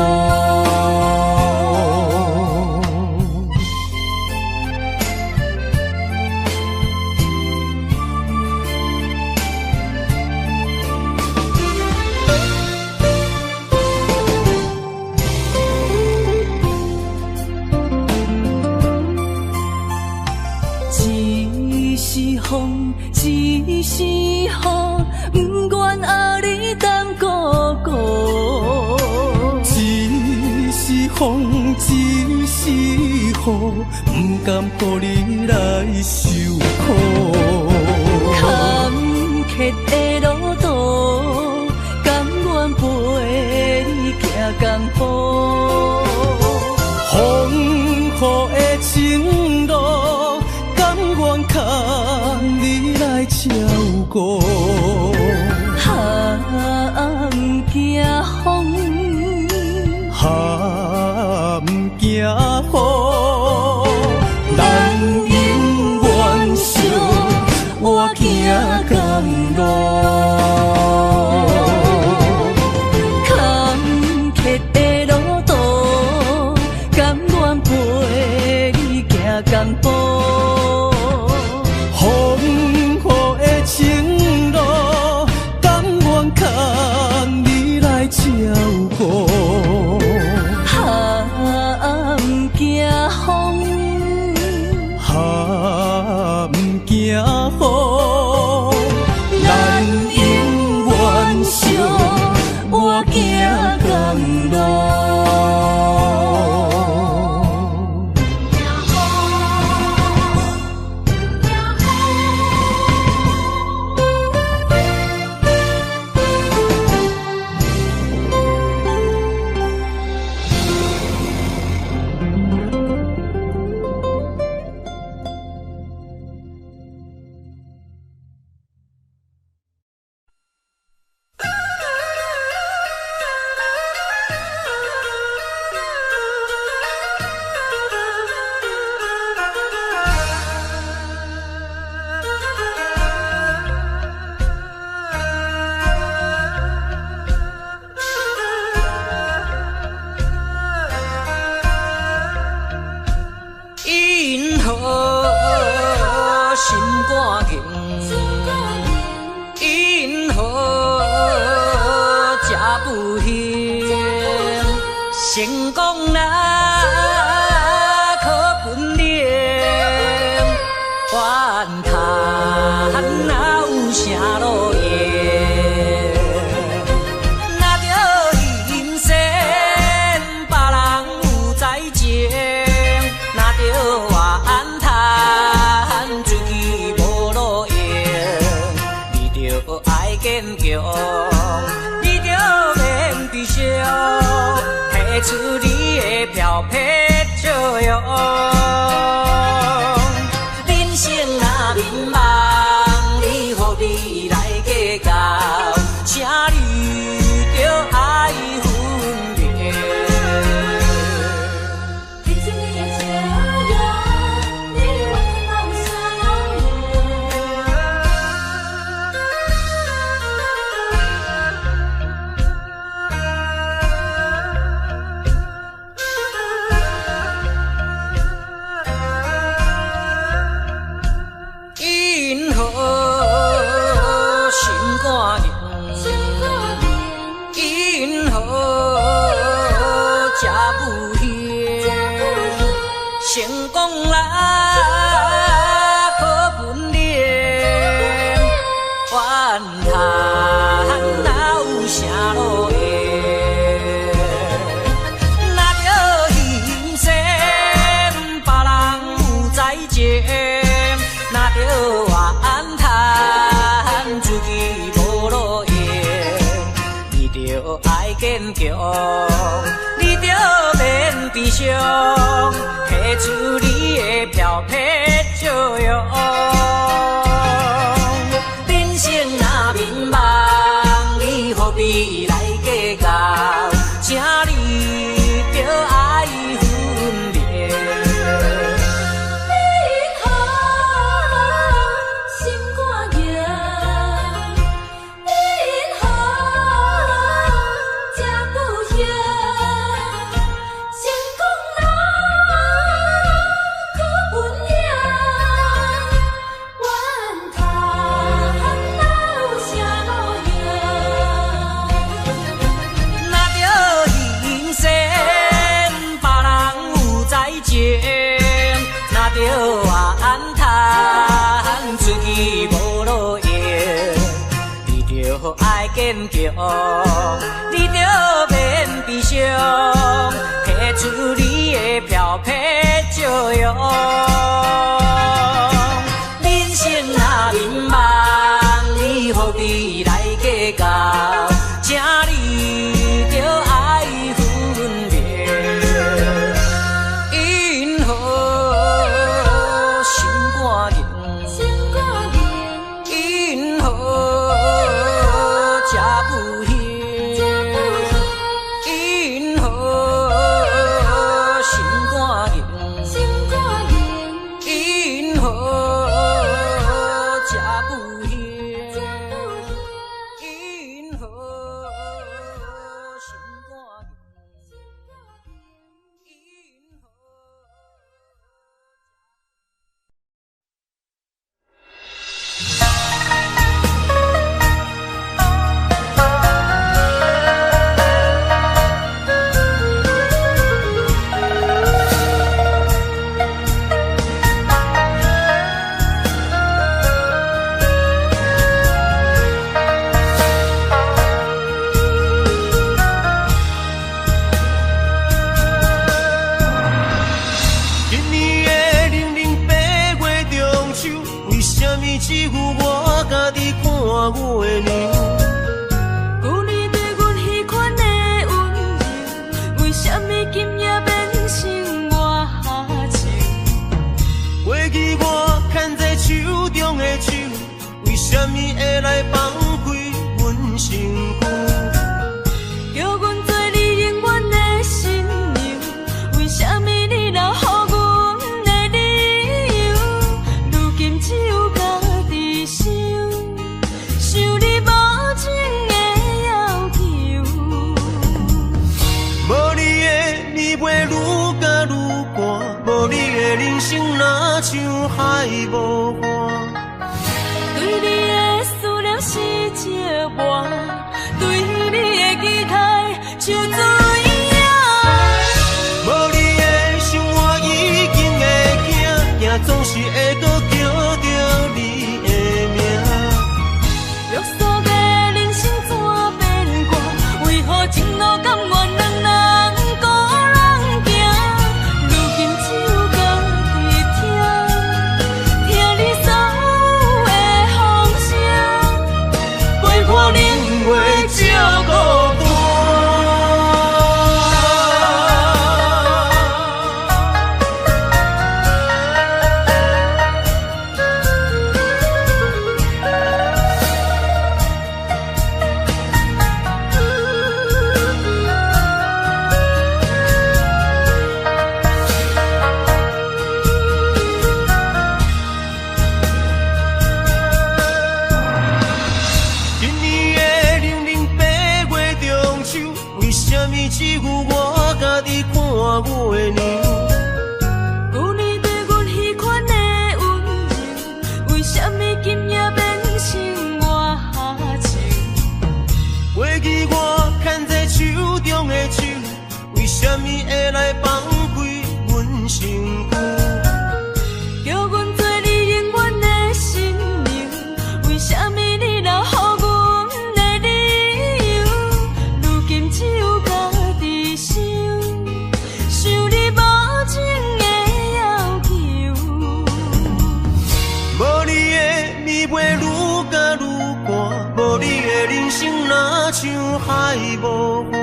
一是风，一是雨，不愿压你当孤孤。一是风，一是雨，不甘顾你来受苦。坎坷的路途，甘愿陪你行同步。风雨的情路，甘愿牵你来照顾。哈，不惊风，哈，不惊雨。咱永远相活行同路。坎坷的路途，甘愿陪你行同步。风雨的情路，甘愿牵你来照顾。哈，不惊风，哈，不惊雨。咱永远相活行同路。不行，成功啦，可本领，怨叹哪有啥路用？若着人生别人有在情，若着怨叹自己无路用，你着爱坚强。提出你的漂泊笑容，人生若迷茫，你何必来计较？请你着爱分别。提起你的笑容，你我哪有啥路用？成功啦，可本领，怨叹哪有啥路用？若着人生别人有在情，若着怨叹自己无路用，你着爱坚强，你着免悲伤。提出你的漂泊笑容，人生若迷茫，你何必来计较？请你着爱分别。你好，心肝硬，你好，这不行。若着怨叹自己无路用，你着爱坚强，你着免悲伤，提出你的漂泊笑容。人生若迷茫，你何必来计较？请你着爱分别。只有我家己看我的娘。旧年对阮迄款的温柔，为什么今夜变成我下手？过去我牵在手中的手，为什么会来放开阮身躯？叫阮做你永远的新娘，为什么你留予阮的理由？如今只有家己想，想你无情的要求。无你的你袂愈加愈寒，无你的人生若像海无岸。对你的思念是折磨，对你的期待年只有我家己看月亮。旧年对阮迄款的温柔，为什么今夜变成我下手？过去我牵在手中的手，为什么会来放开阮身躯？叫阮做你永远的新娘，为什么你留予阮的理由？如今只有家己想，想你无情的要求。无你的暝袂愈加愈寒，无你的人生若像海无岸。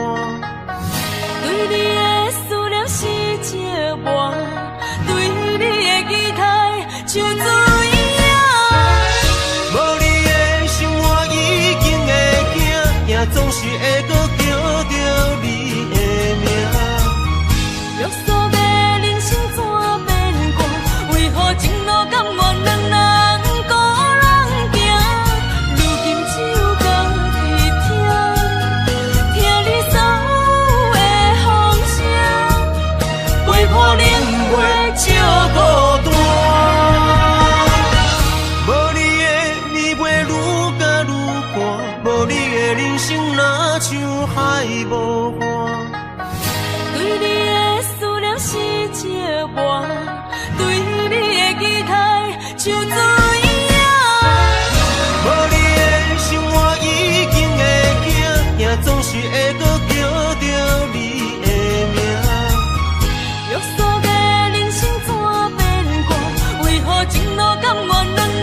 对你的思念是石磨，对你的期待像水影。无你的生活已经会惊，也总是会搁叫着你的名。约束的人生怎变卦？为何情路甘愿两人孤人行？如今只有家己听，听你所有的风声，陪伴冷月照孤单。无你的暝袂愈加愈寒，无你的人生若像海无岸。对你的思念是石磨，对你的期待像水影。无你的生活已经会惊，也总是会搁叫着你的名。约束的人生怎变卦？为何情路甘愿两人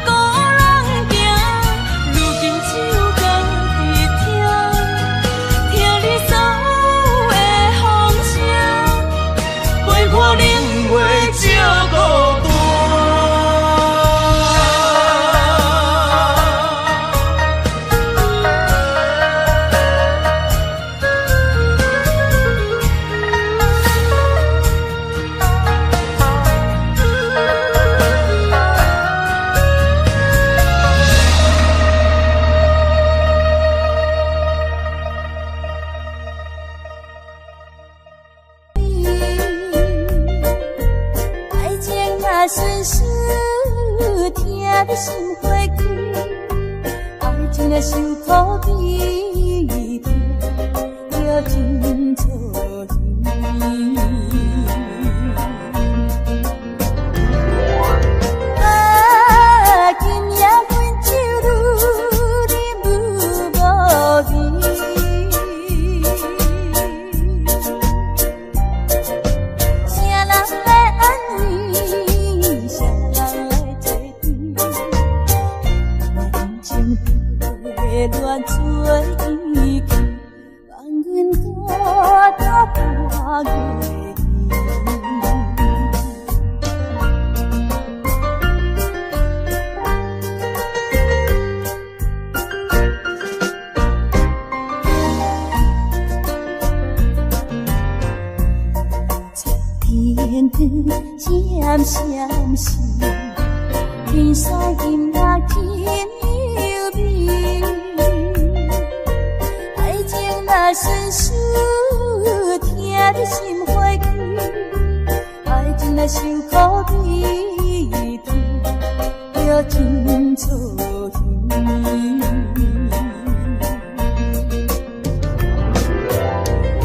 孤人行？如今只有家己听，听你所有的风声，陪伴冷月照孤单。爱情若顺势，听你心花开；爱情若受苦悲痛，要真错意。啊，今夜阮酒愈啉愈无味。啥人来安慰？啥人来作伴？人情被乱做依靠，放阮孤单破月天光闪闪时，天山金仔轻幽微。爱情若顺势，听你心花开；爱情若受苦悲痛，要真错意。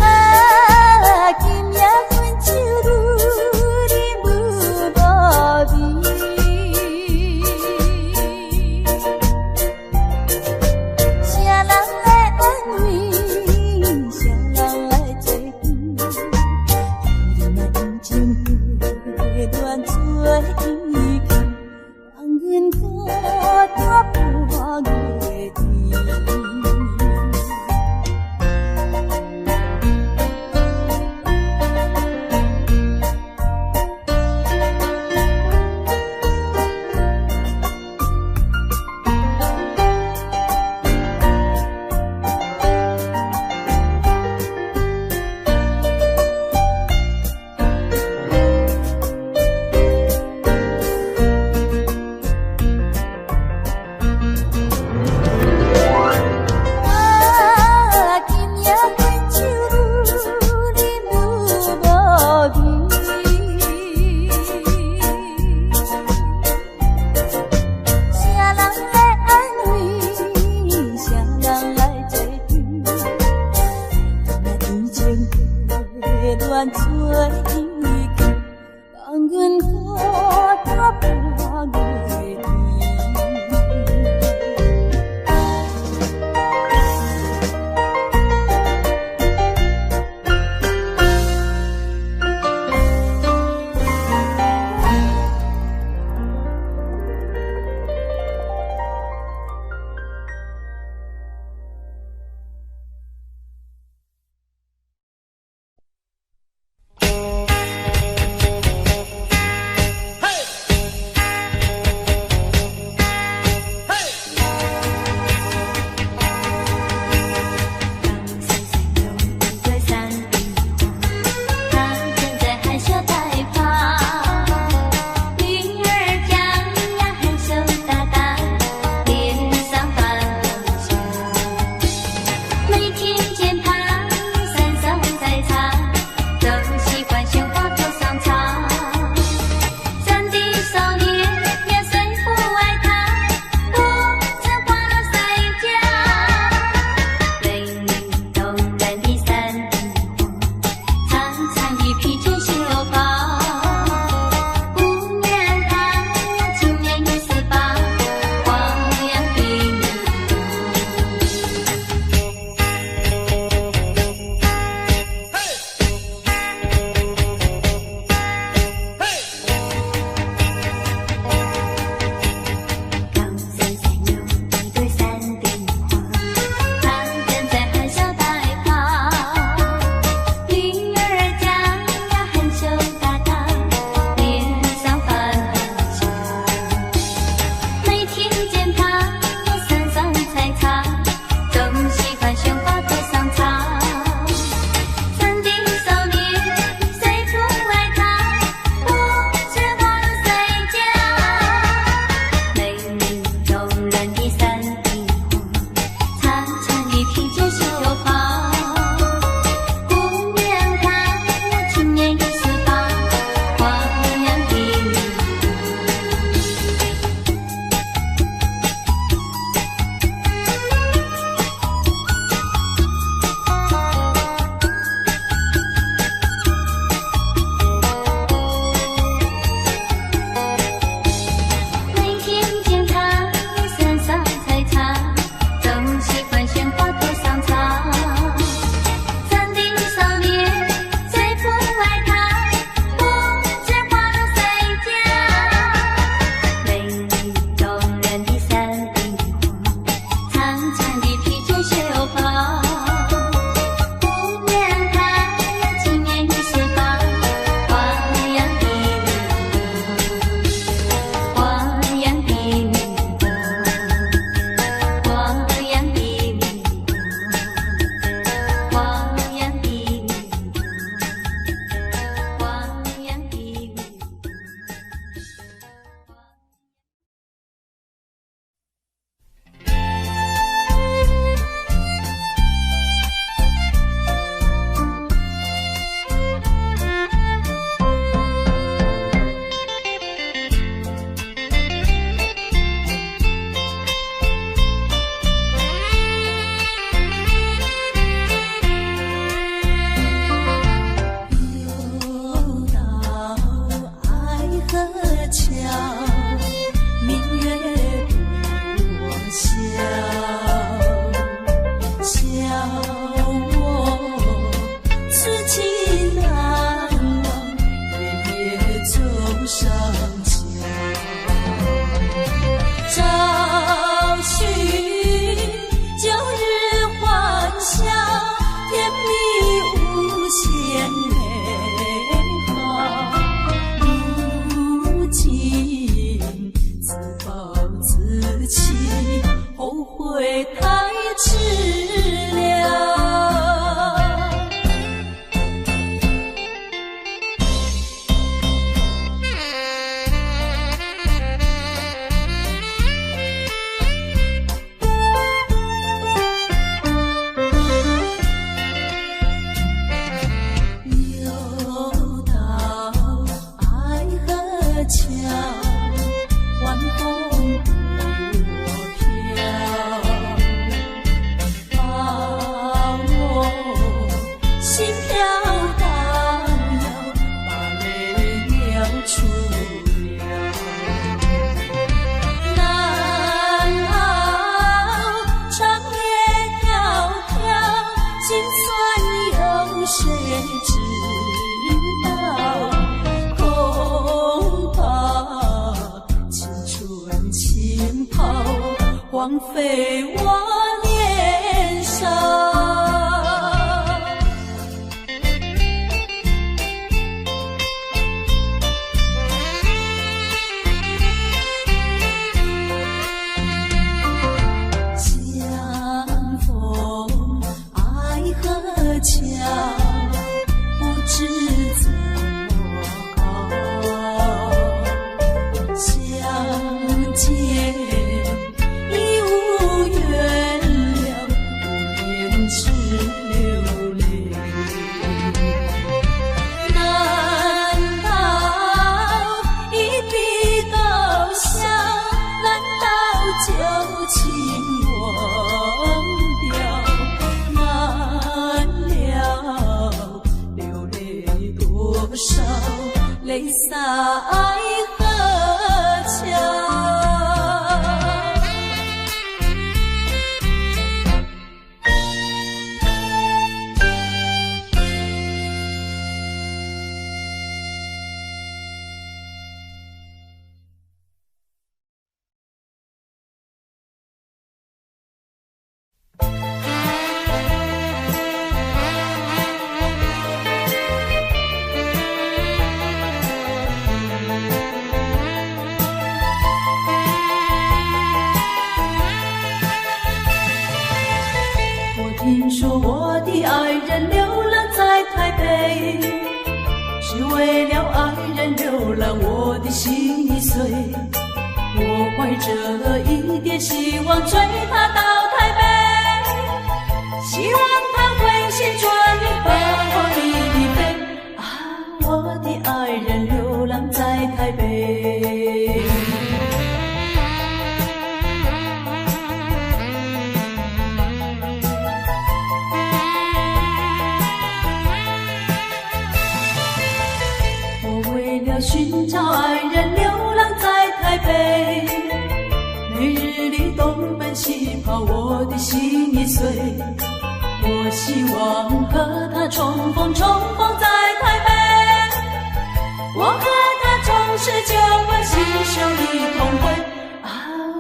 啊，今夜阮酒愈啉愈无味。啥人来安慰？啥人来作伴？人情被乱做依靠，放阮孤单破月恋做伊个，放阮孤单半月天。谁知道？恐怕青春轻跑，荒废我年少。泪洒爱河桥。听说我的爱人流浪在台北，只为了爱人流浪，我的心已碎。我怀着一点希望追他到台北，希望他会旋转云把我离飞。啊，我的爱人流浪在台北。寻找爱人流浪在台北，每日里东奔西跑，我的心已碎。我希望和他重逢在台北，我和他重拾旧欢，携手一同回。啊，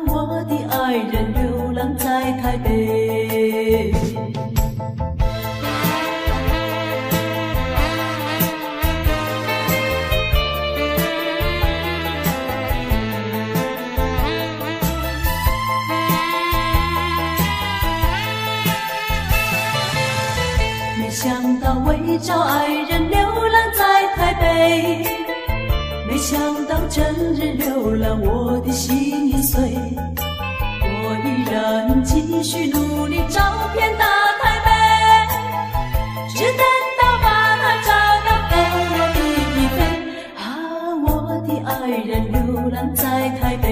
我的爱人流浪在台北。想到为找爱人流浪在台北，没想到整日流浪，我的心已碎。我依然继续努力找遍大台北，只等到把他找到和我一飞。啊，我的爱人流浪在台北。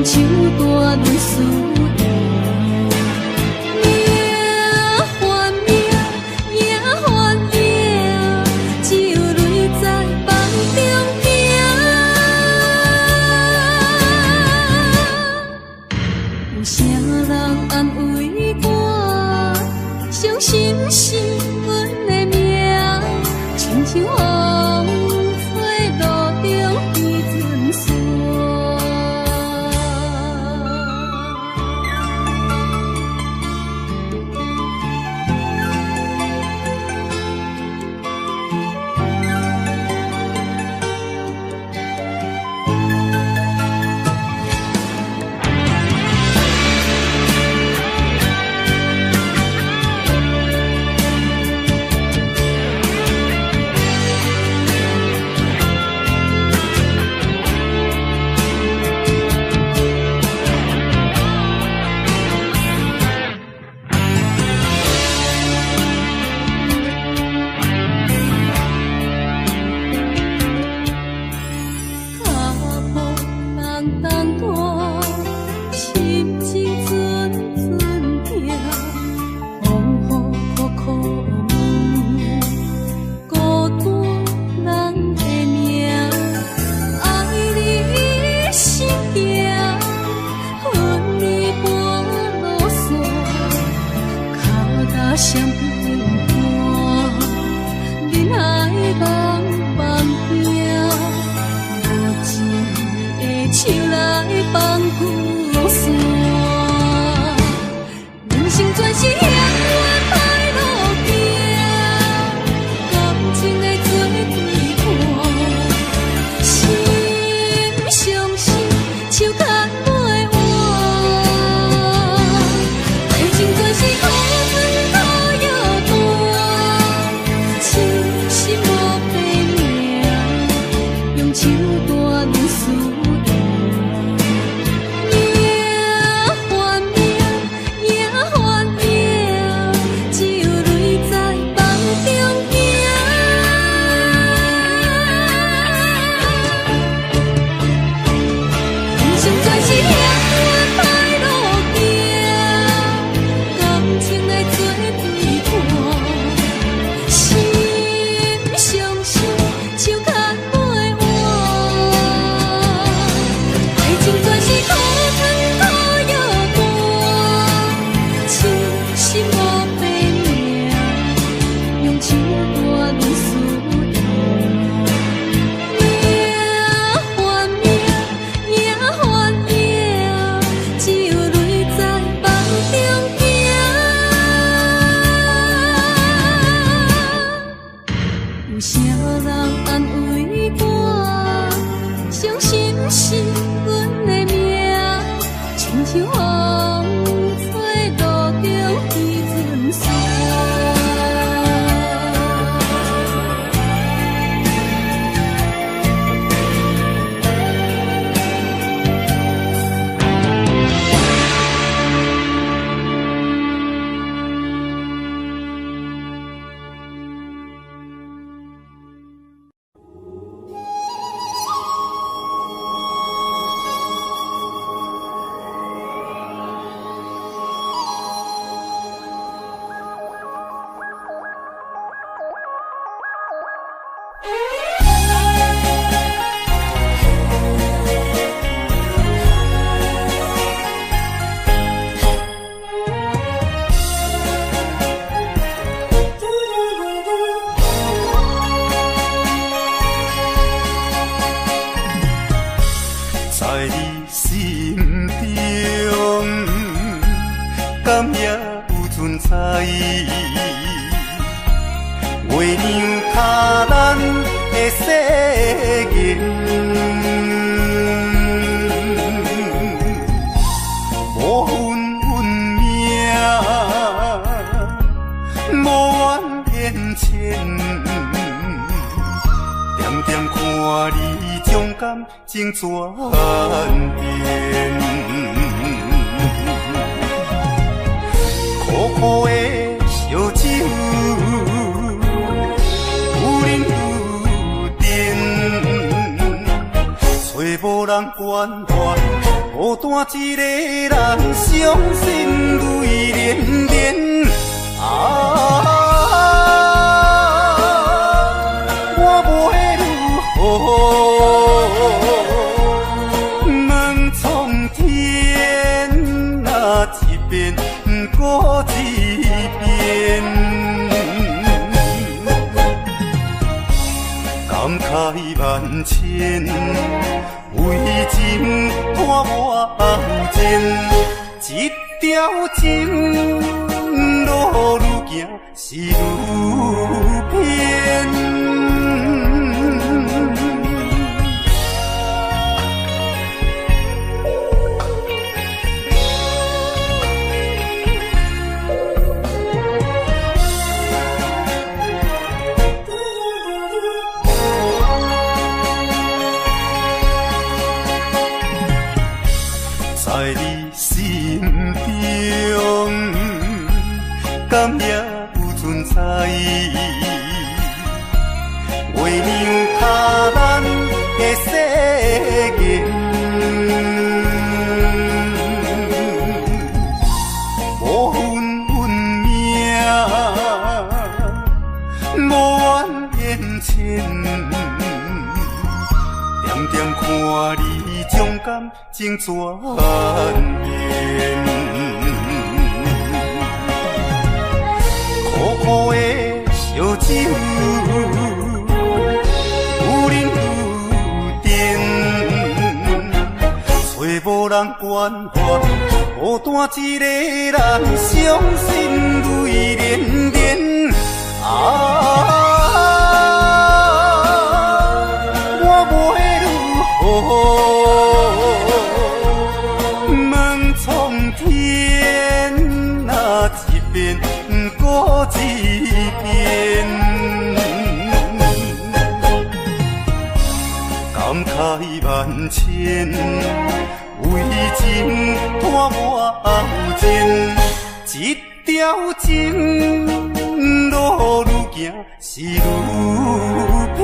用手大论思念，命换命，也换命，只有泪在梦中行。有啥人安慰我？伤心是阮的命，亲像风吹路中彼阵线。情转变，苦苦的烧酒，有人有甜，找无无人关怀，孤单一个人伤心泪连连。我要如何问苍天啊，一遍过一遍，感慨万千，为情伴我后前，一条情路愈行是愈偏。在你心中，敢也有存在？月亮下咱的世界，无分运命，无怨言千，点点看你将感情转变。苦苦的烧酒，有饮有甜，找无人关怀，孤单一个人伤心泪连连。我要如何问苍天啊，一遍过一遍，感慨万千，为情伴我后前，一条情路愈行是愈偏。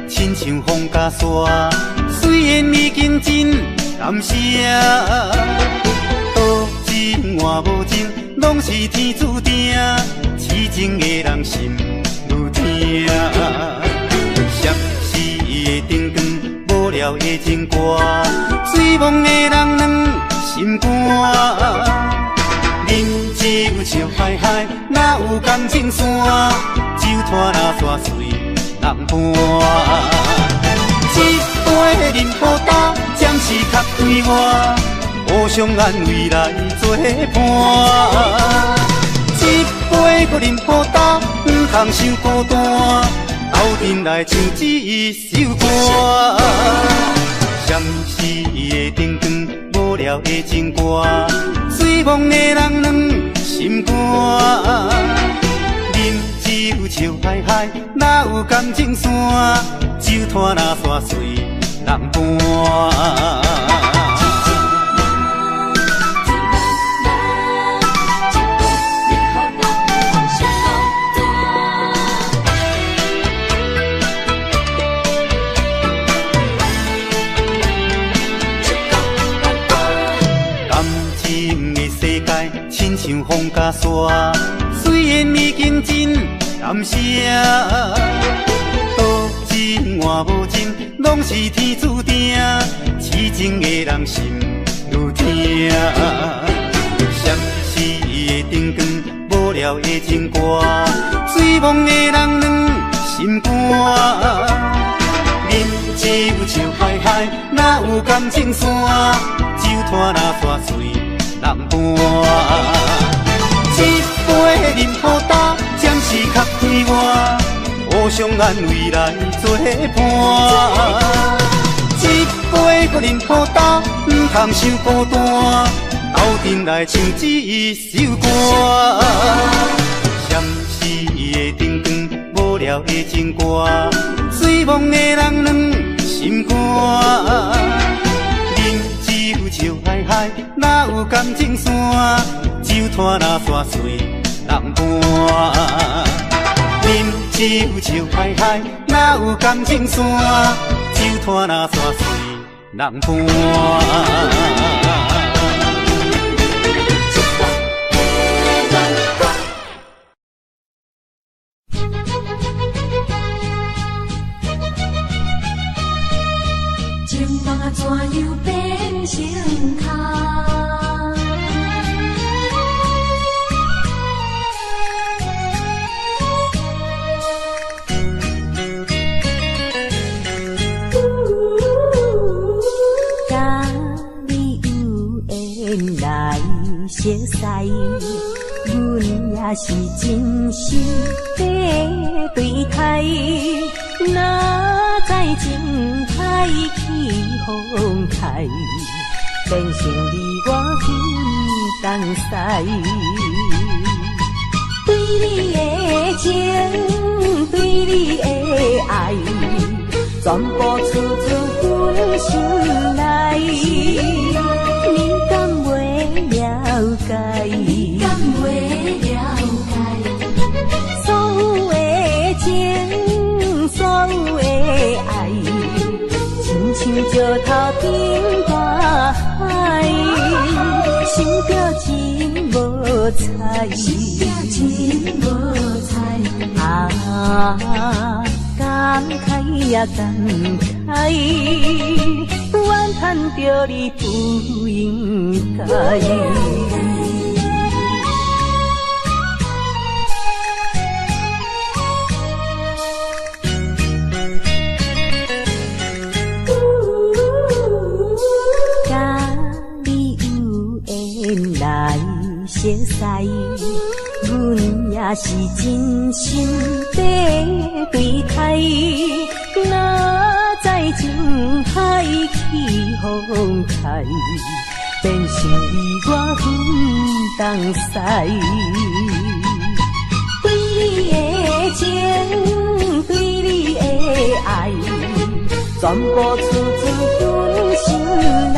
亲像风甲沙，虽然已经真感谢，多情换无情，拢是天注定，痴情的人心愈痛。闪逝的灯光，无聊的情歌，醉梦的人软心肝。饮酒笑嗨嗨，哪有感情线？酒拖那山水人伴，一杯饮好干，暂时较对我，互相安慰来作伴。一杯搁饮好干，不通伤孤单，斗阵来唱一首歌。闪逝的灯光，无聊的情歌，醉梦的人软心肝。酒笑嗨嗨，哪有感情线？酒拖那山水人伴。感情的世界，亲像风甲沙，虽然已经真感谢，多情换无情，拢是天注定，痴情的人心愈痛。闪逝的灯光，无聊的情歌，醉梦的人软心肝。饮酒笑嗨嗨，哪有感情线？酒拖那山水人伴。一杯将咱未来作伴。一杯搁饮好干，唔通伤孤单。斗阵来唱一首歌，闪逝的灯光，无聊的情歌，醉梦的人两心肝。饮酒笑嗨嗨，哪有感情线？酒摊若煞碎人伴。饮酒笑嗨嗨，哪有感情线？酒摊若煞碎人伴。怎样变成空？甲你有缘来熟识，阮也是真心地对待。哪知情海起风台，变成你我分东西。对你的情，对你的爱，全部出自阮心内。你敢袂了解？你敢袂了解？所有的情，所有的爱，亲像石头顶大海，想着真无彩，真无彩啊！感慨也感慨，怨叹着你不应该。熟识，阮也是真心地对待。哪知情海起风台，变成你我分东西。对你的情，对你的爱，全部出自阮心内。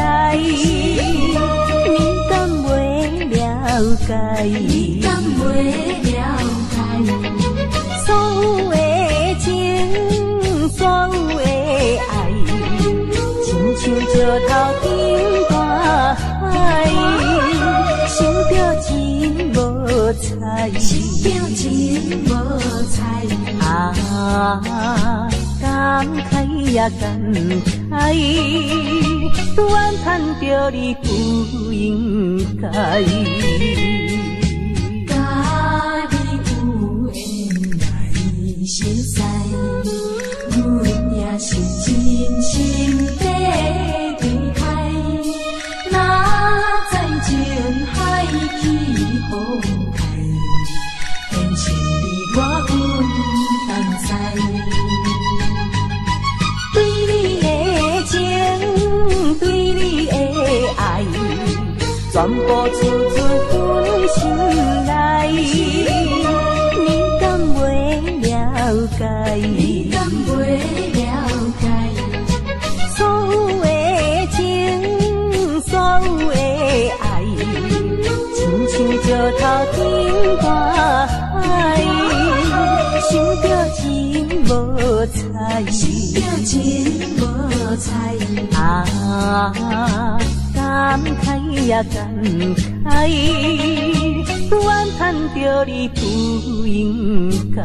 了解，你敢袂了解？所有的情，所有的爱，亲像石头顶大海，想着真无彩，想着真无彩啊！感慨也感慨，怨叹着你不应该。甲你有缘来熟识，阮也是真心地对待。哪知情海起风台，变成你我分东西。全部出自阮心内，你敢袂了解？你敢袂了解？所有的情，所有的爱，亲像石头顶大海，想着真无彩，想着真无彩啊！感慨也感慨，怨叹着你不应该。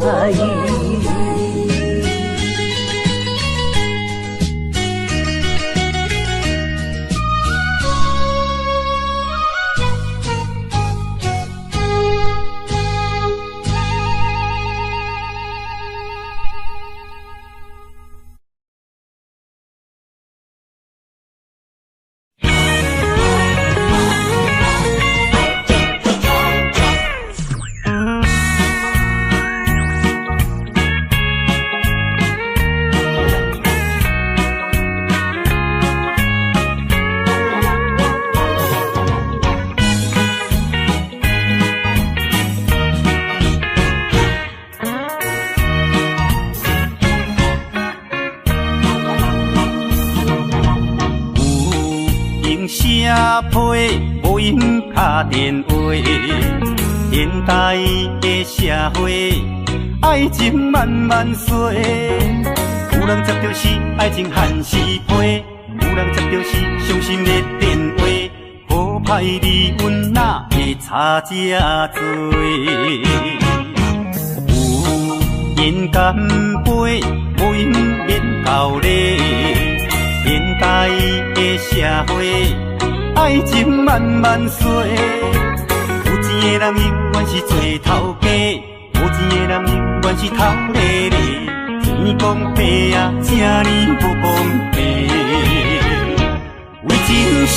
批，无闲打电话。现代的社会，爱情慢慢衰。有人接到是爱情限时批，有人接到是伤心的电话。好歹离阮哪会差这多？有人干杯，无闲免交礼。现代的社会，爱情慢慢衰。有钱的人永远是做头家，无钱的人永远是头咧咧。钱讲白啊，正呢无公平。为情伤，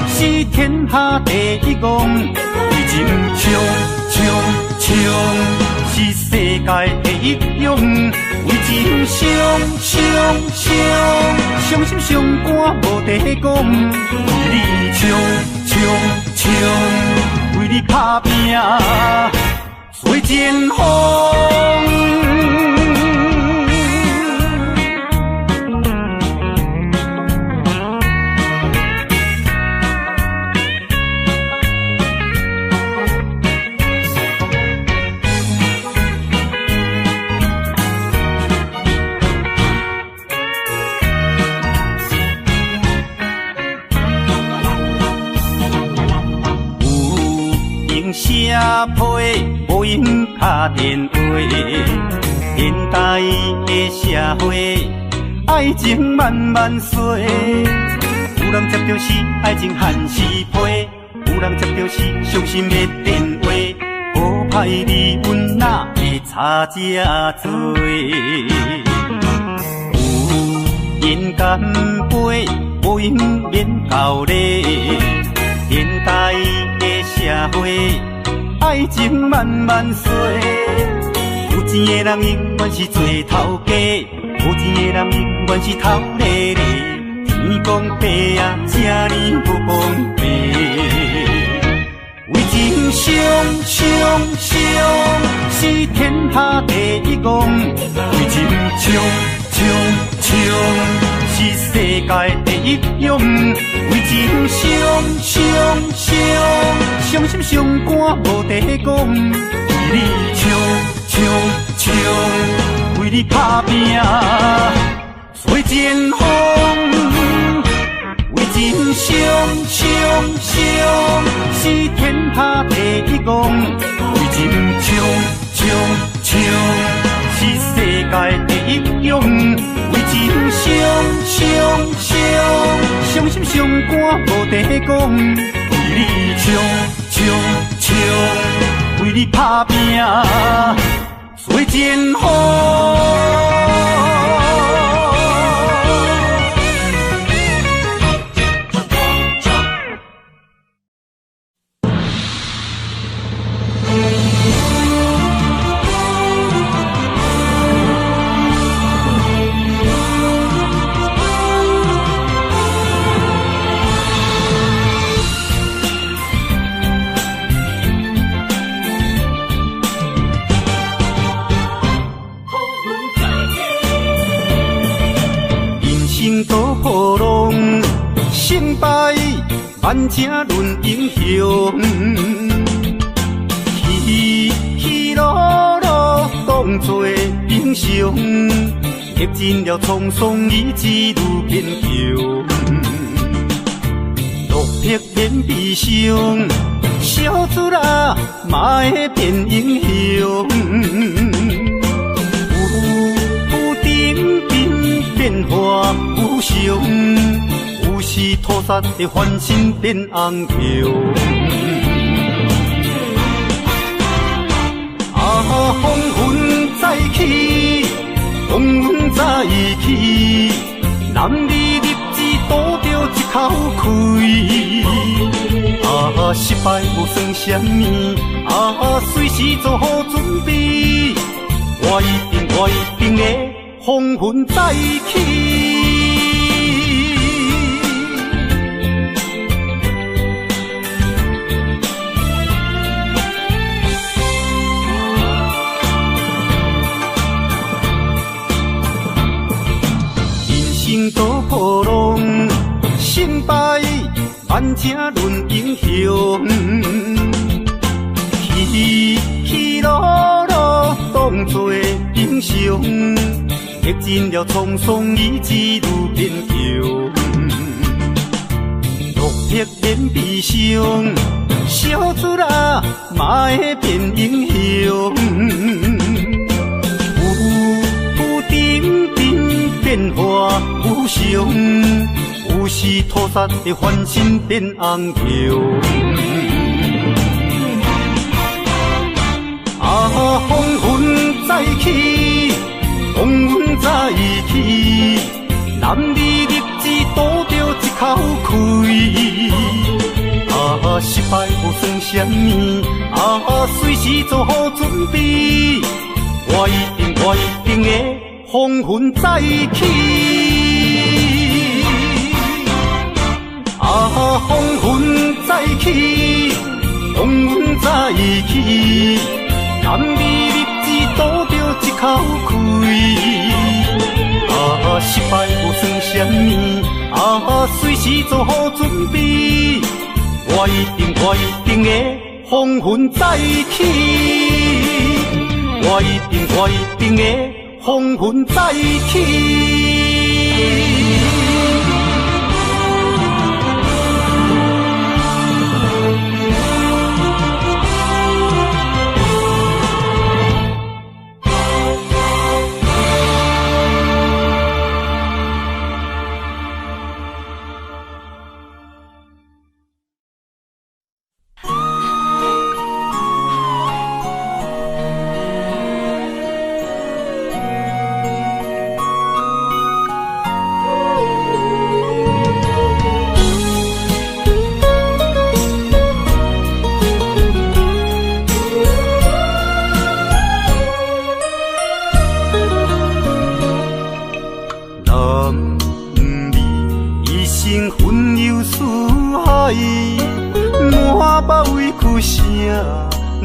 是天下第一功。为情冲，是世界第一勇。为情伤心伤肝无地讲。为你冲，为你打拼做前锋。社批无闲打电话，现代的社会，爱情慢慢衰。有人接到是爱情限时批，有人接到是伤心的电话。好歹离阮哪会差这多？有人干杯，无闲免交礼。现代的社会，爱情慢慢衰。有钱的人永远是做头家，无钱的人永远是头咧咧。天公伯啊，这呢无公平。为情伤，是天下第一功。为情冲，是世界第一勇。为情伤心伤肝无地讲。为你冲，为你打拼做前锋。为情伤，是天下第一功。为情冲，是世界第一勇。为情伤心伤肝无地讲。为你冲，为你打拼做前锋。多好浪，成败万正论英雄，起落落当作英雄，历尽了沧桑意志如坚强，落魄免悲伤，小子啊嘛会变英雄。变化无常，有时土煞会翻身变红桥。风云再起，风云再起，男儿立志赌着一口气。失败无算什么，随时做好准备，我一定会。风云再起，人生多波浪，成正论英雄，起起落落当作英雄，历尽了沧桑，意志愈变强。落魄变悲伤，小子啦嘛会变英雄。有点点变化无常。有时土煞会翻身变红桥，风云再起，风云再起，男儿立志赌着一口气。失败无算什么，随时做好准备，我一定会风云再起。风云再起，风云再起，男儿立志赌着一口气。失败无算什么，随时做好准备，我一定会风云再起。我一定会风云再起。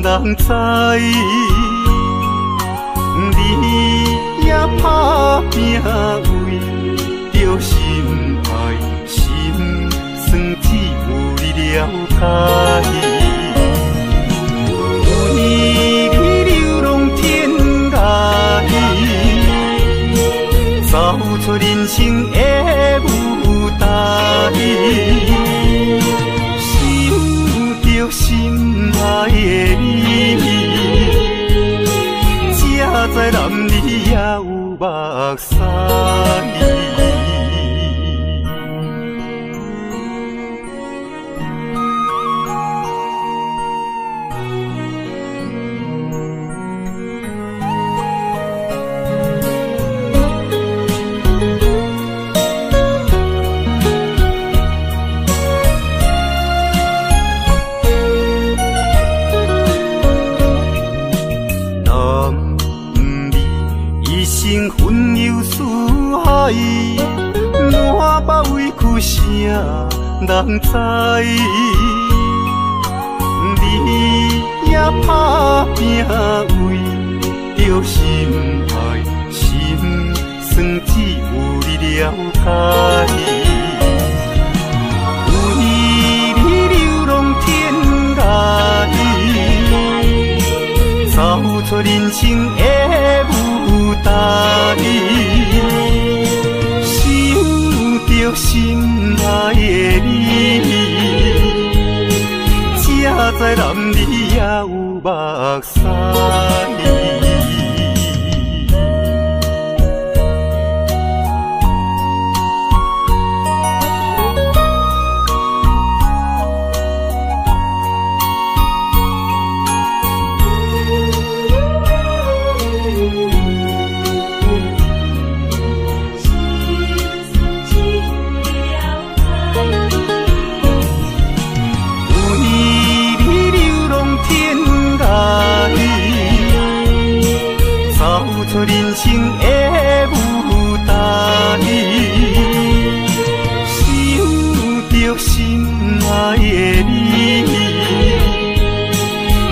人知，你也打拼为着心爱，心酸只有你了解。为你流浪天涯，走出人生的舞台，想着心爱的你。才知男儿也有目屎。魂游四海，满腹委屈啥人知？你也打拼为着心爱，心酸只有你了解。为你流浪天涯，走出人生的舞台，想着心爱的你，才知男儿也有目屎。出人生的舞台，想着心爱的你，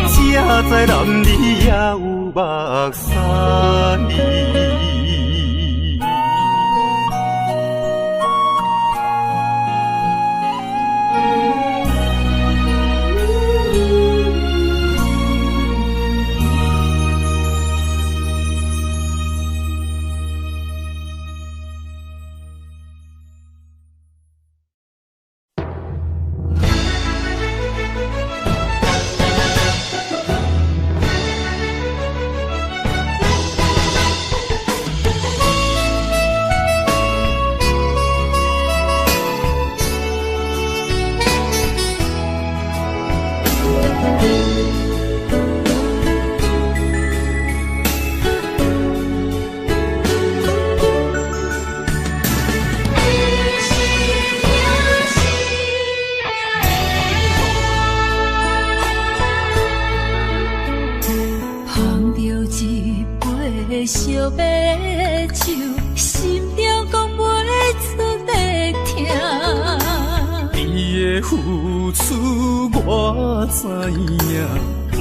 才知男儿也有目屎。烧白酒，心中讲袂出的痛。你的付出我知影，不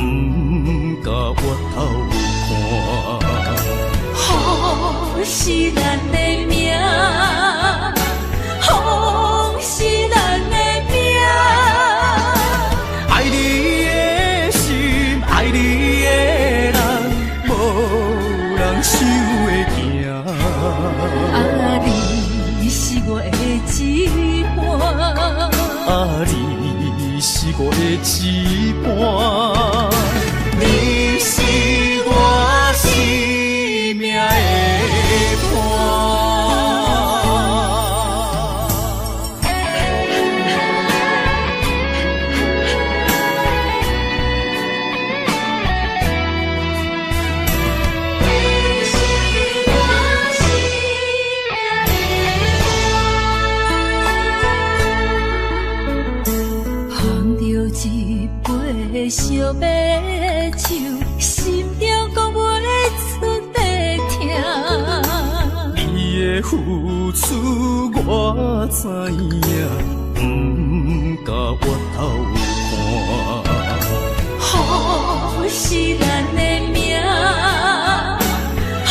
甲我头看。好是咱的命，好是咱的命。爱你的心，爱你的人，无人想会行。啊，你是我的一半，啊，你是我的一半，你是我生命的伴。烧白酒，心中讲袂出的痛。你的付出我知影，不甲我头看。好是咱的命，好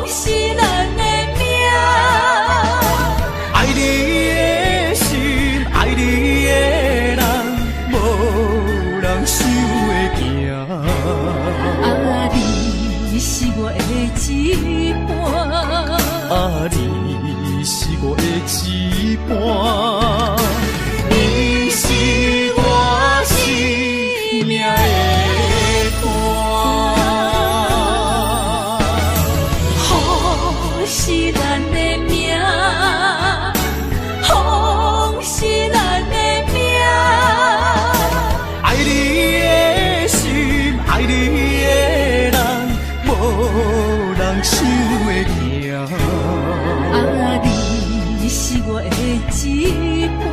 是咱的命。爱你的心，爱你的人，无人想会行。啊，你是我的一半，啊，你是我的一半，你是我生命的伴。好是咱的命，好是咱的命。爱你的心，爱你的人，无人想会行。啊，你是我的一半，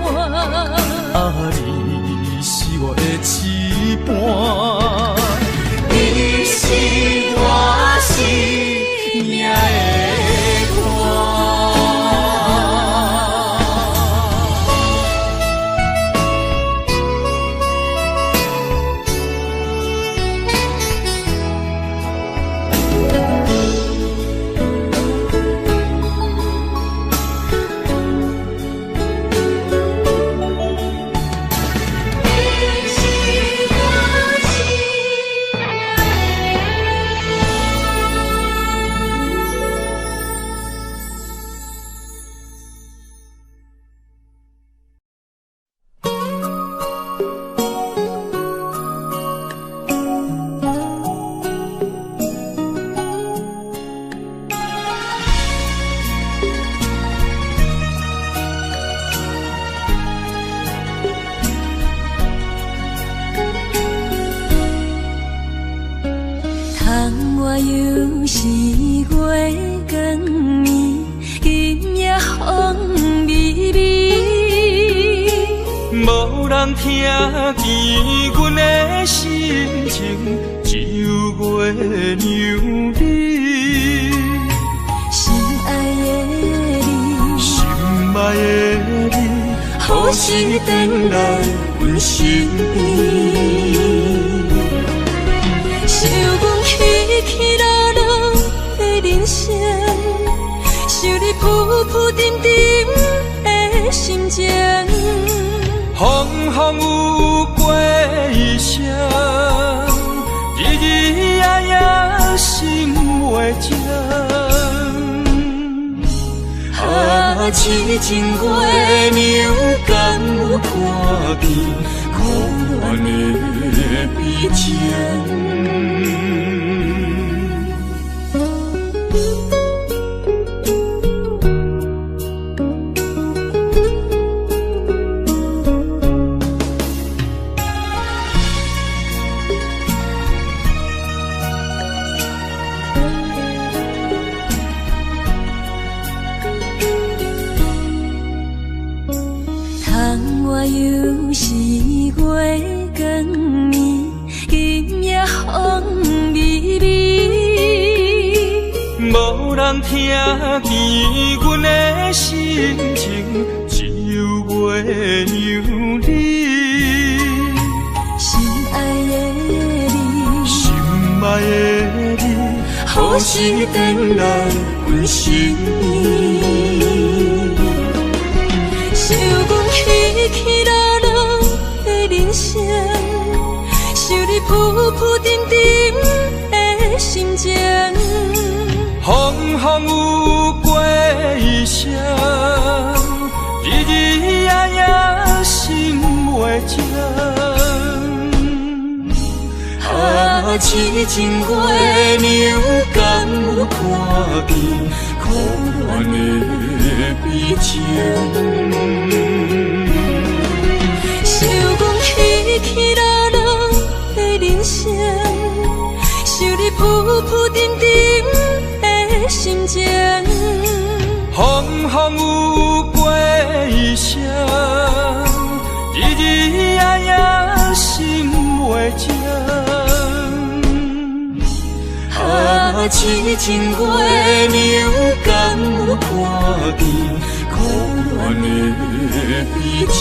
啊，你是我的一半，你是我生命的伴。我又是月光暝，今夜风微微，无人听见阮的心情，只有月娘你。心爱的你，心爱的你，何时回来阮身边？想阮起起落落的人生，想你浮浮沉沉的心情。风风有过一生，日日夜夜心袂静。啊，痴情月娘敢有看见苦恋的悲情？又是月光暝，今夜风人听见阮的心情，只有袂让你。心爱的你，心爱的你，何时回来阮身边？想阮起起落落的人生，想你浮浮沉沉的心情。风风有过一声，日日夜夜心袂静。啊，痴情月娘敢有看见苦恋的悲情？想阮起起落落的人生，想你浮浮沉沉的心情。风风有过一声，日日夜夜心袂静。啊，痴情月娘敢有看见苦恋的悲情？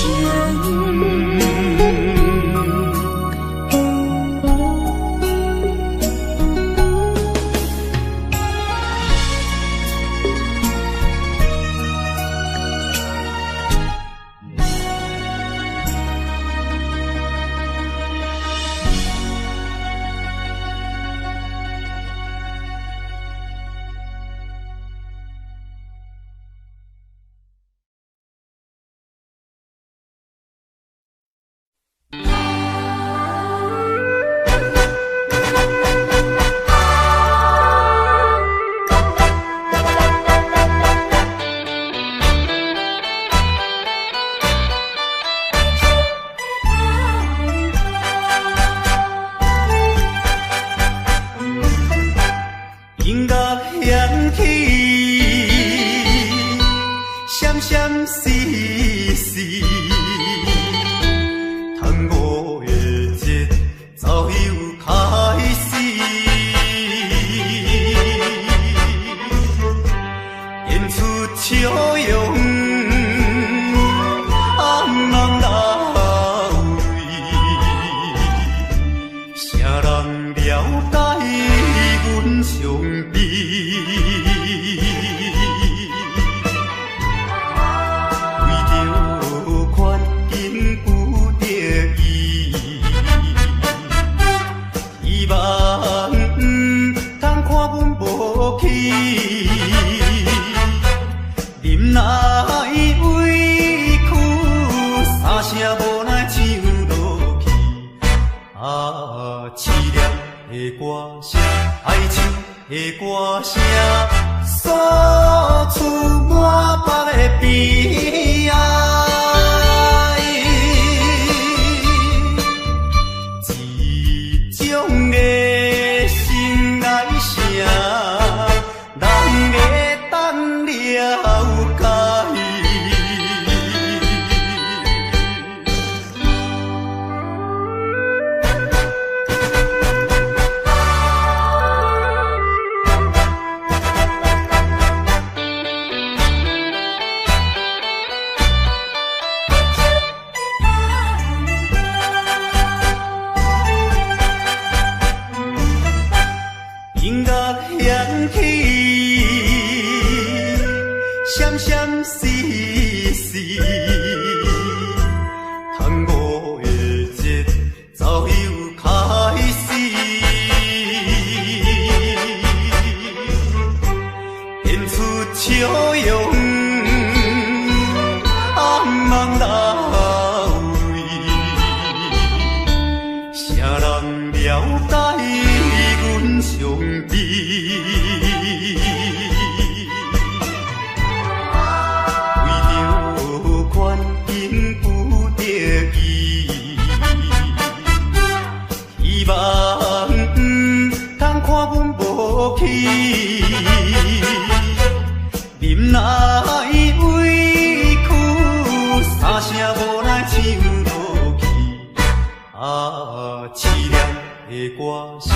的歌声，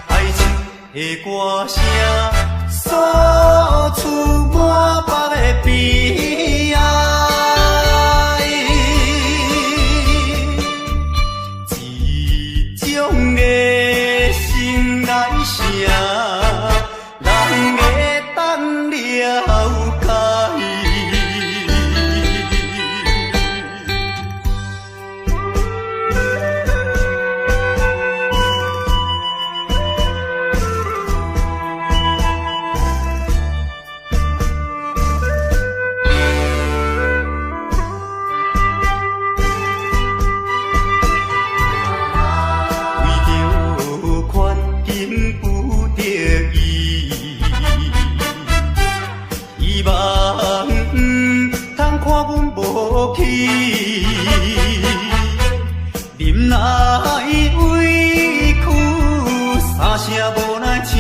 爱情的歌声。锁出满腹的悲哀，一种的心内声，人会当了解。忍耐委屈，三声无奈唱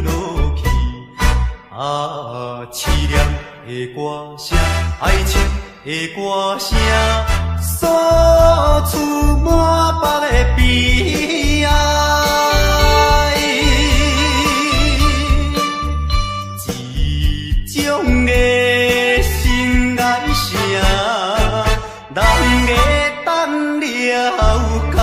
落去。凄凉的歌声，爱情的歌声，诉出满腹的悲哀。一种的心内声，人会当了解。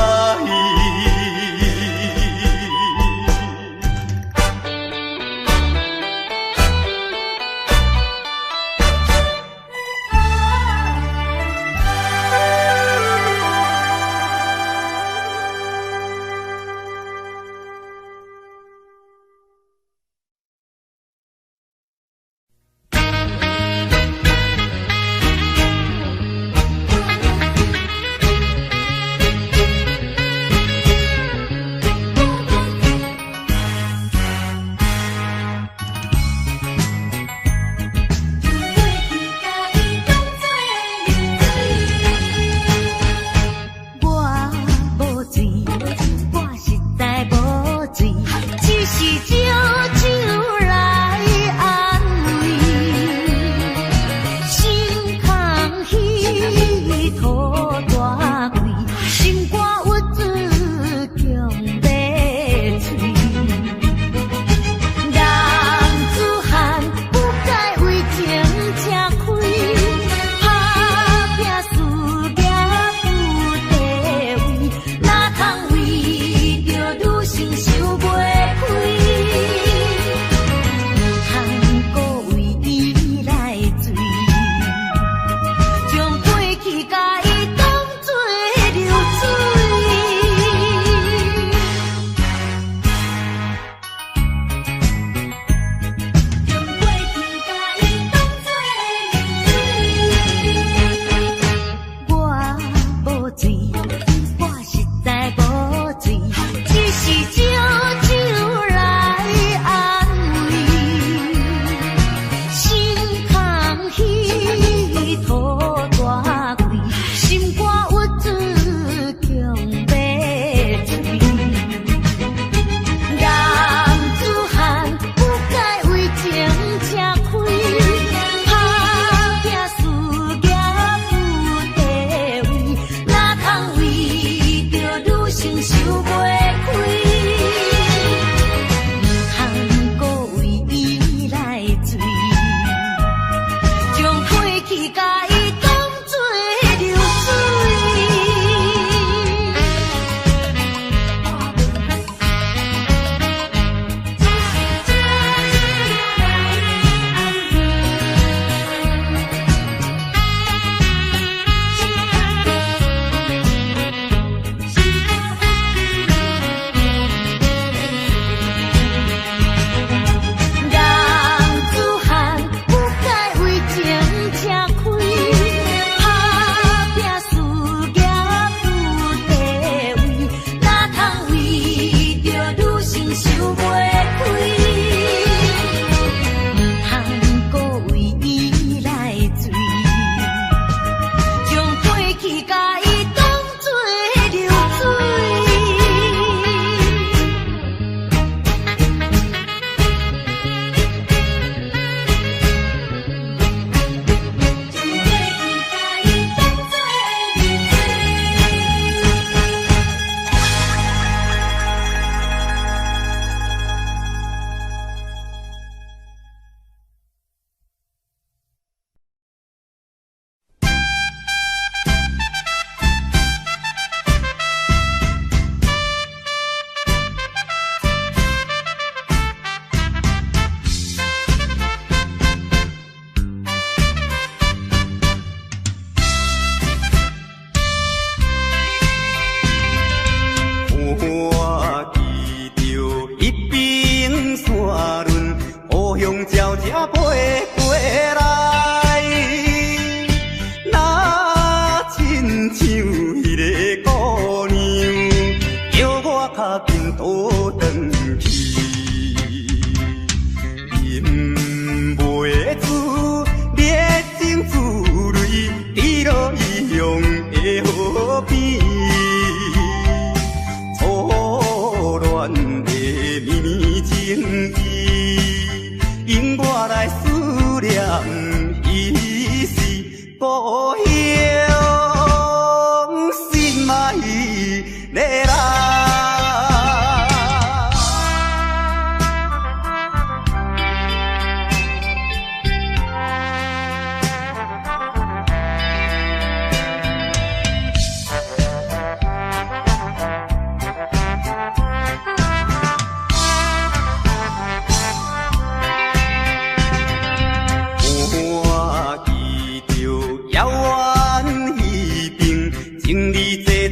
心想袂开。情意，因我来思念伊是故乡，心爱的人。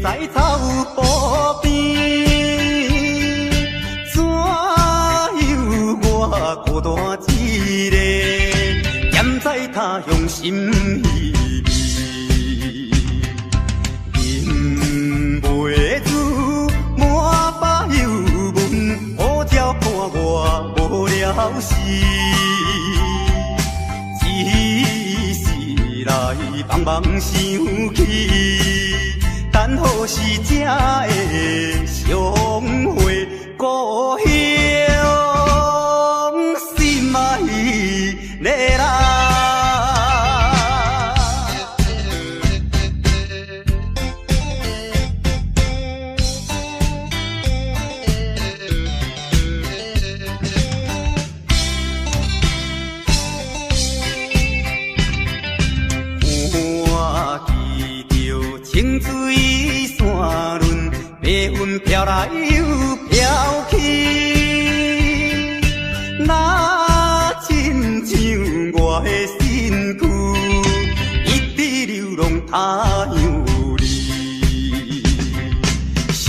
在走步边，怎有我孤单一个，踮在他乡心稀微，饮袂住满腹忧闷，好鸟伴我无了时，只是来茫茫想起。等何时才会相会故乡？心爱的人。清水山峦，白云飘来又飘去，那亲像我的身躯，一直流浪他乡里。想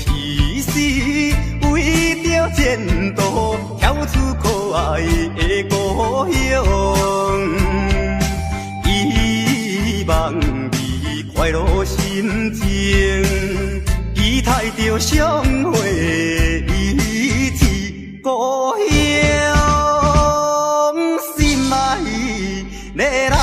彼时为着前途，跳出可爱的故乡，希望快乐心情，期待着相会一次故乡，心爱的人。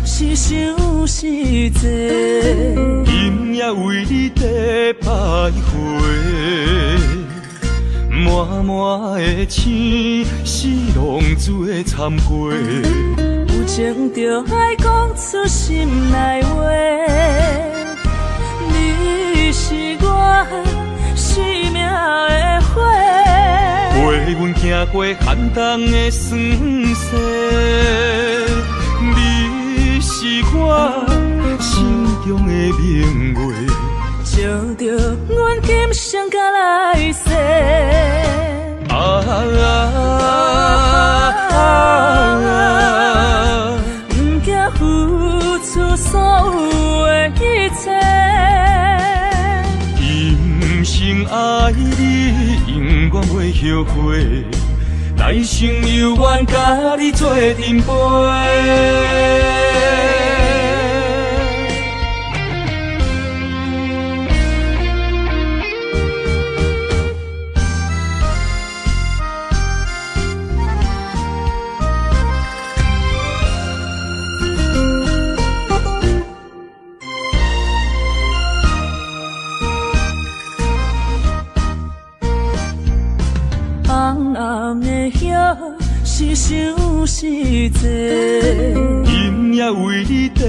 是想是多，今夜为你在徘徊，满满的青是浪珠的参过，有情就爱讲出心内话，你是我生命的花，陪阮行过寒冬的酸涩。你是我心中的明月，照着阮今生甲来世。不惊付出所有的一切，今生爱你，永远袂后悔。来生有缘，甲你做阵陪。是想是多，今夜为你在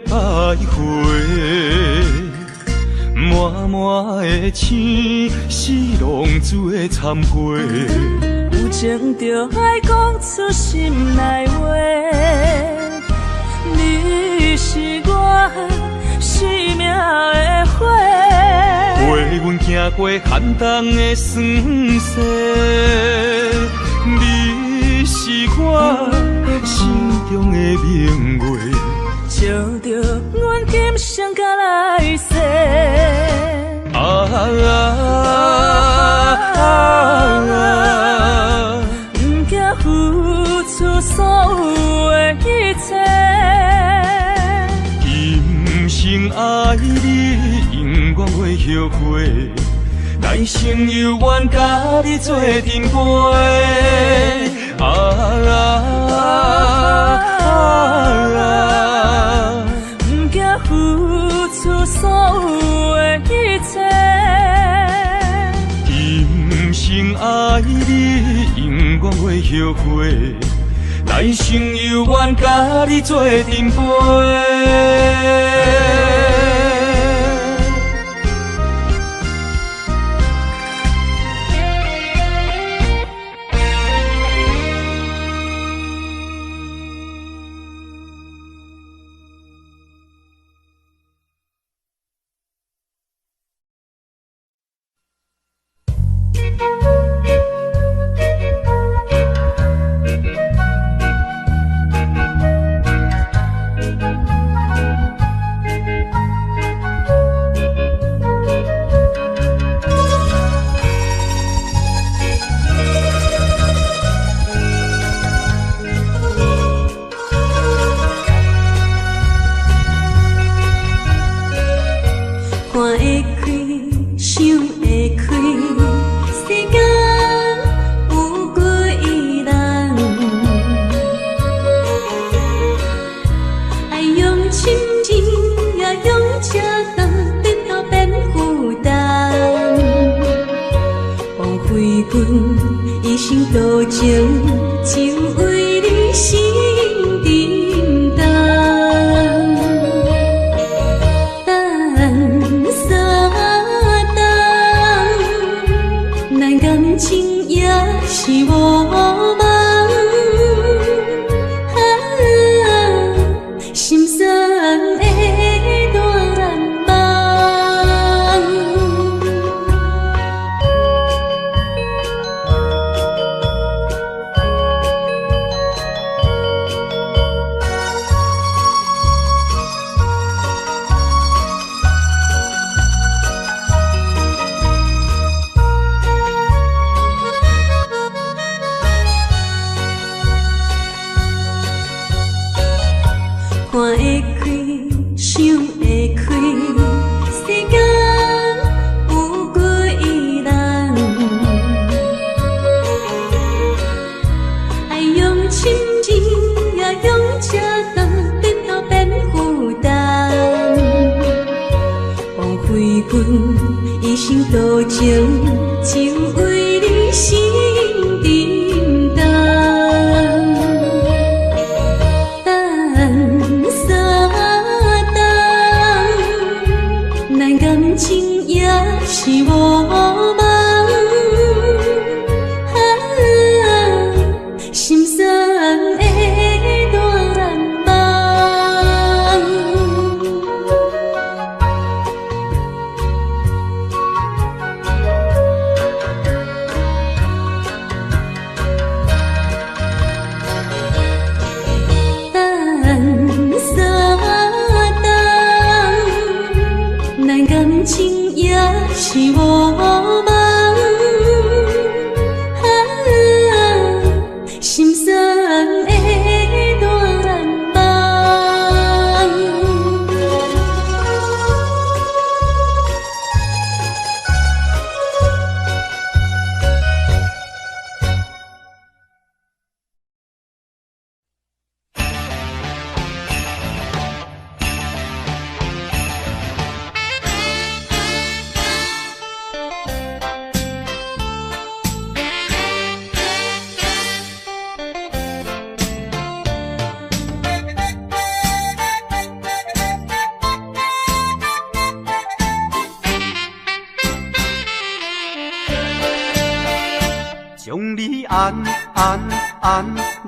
徘徊，满满的青是浪珠的参过，有情就爱讲出心内话，你是我生命的花，陪阮行过寒冬的酸涩，你是我心中的明月，照着阮今生甲来世。不惊付出所有的一切，今生爱你，永远袂后悔。来生有缘甲你做阵陪。不惊付出所有的一切，今生爱你，永远袂后悔。来生有缘甲你做阵陪。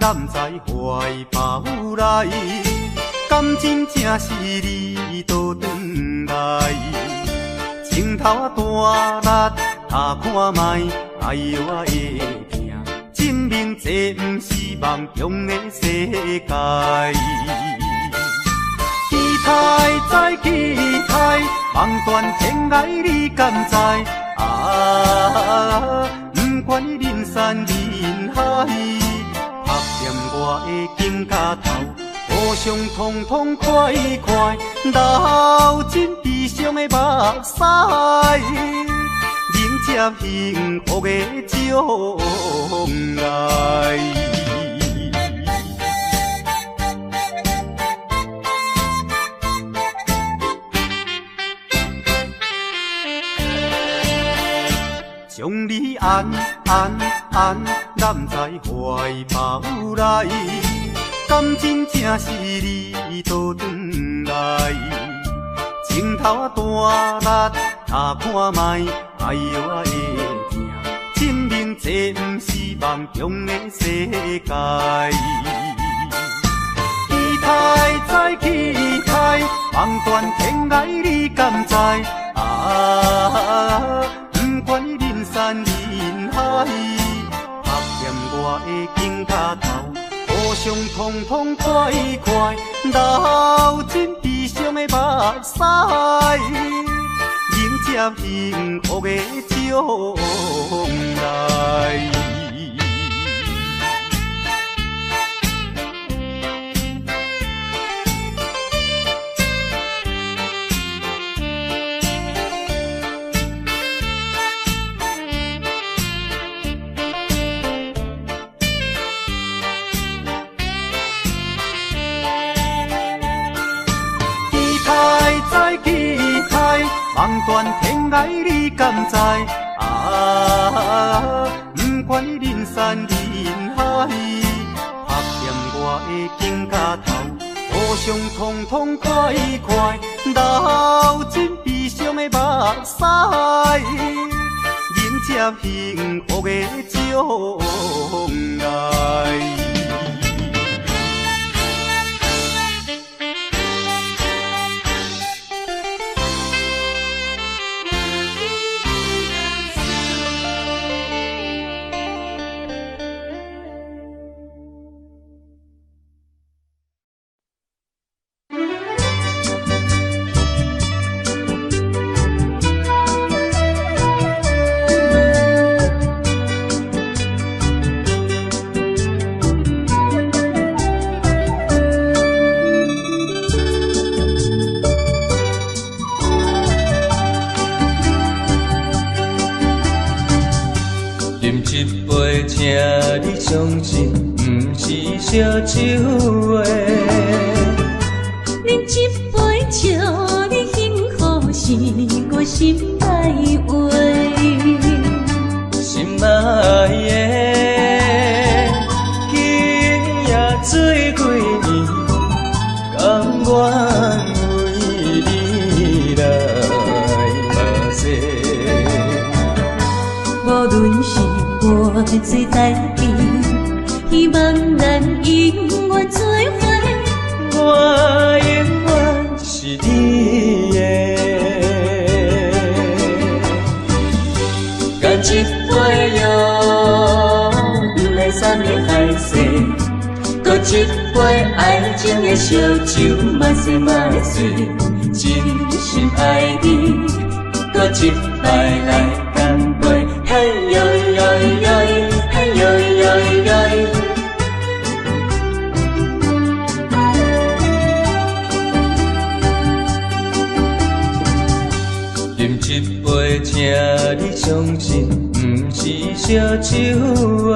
揽在怀抱内，感情正是你倒转来，镜头大力，他看卖，哎呦我会疼。证明这不是梦中的世界。期待再期待，梦断天涯你敢知？啊，不管你人山人海，拍掂我的肩胛头。互相痛痛快快，流尽悲伤的目屎，迎接幸福的将来。将你安揽在怀抱内。感情正是你倒转来，镜头大力，他看卖，哎呦我会疼。证明这不是梦中的世界。期待再期待，梦断天涯你敢知？啊，不管你人山人海，拍掂我的肩胛头。互相痛痛快快，流尽悲伤的目屎，迎接幸福的将来。梦断天涯你敢知？啊，不管你人山人海，拍掂我的肩胛头。互相痛痛快快，流尽悲伤的目屎，迎接幸福的将来。请你相信，不是烧酒话。饮一杯笑你幸福，是我心内话。心爱的，今夜醉几年，甘愿为你来目屎。无论是我最台边，希望咱永远做伙。我永远是你的，干一杯哟，不来三年海誓，搁一杯爱情的烧酒，慢细慢细，真心爱你，搁一摆来干杯，嘿呦呦呦，嘿呦呦呦。饮一杯，请你相信，不是烧酒话。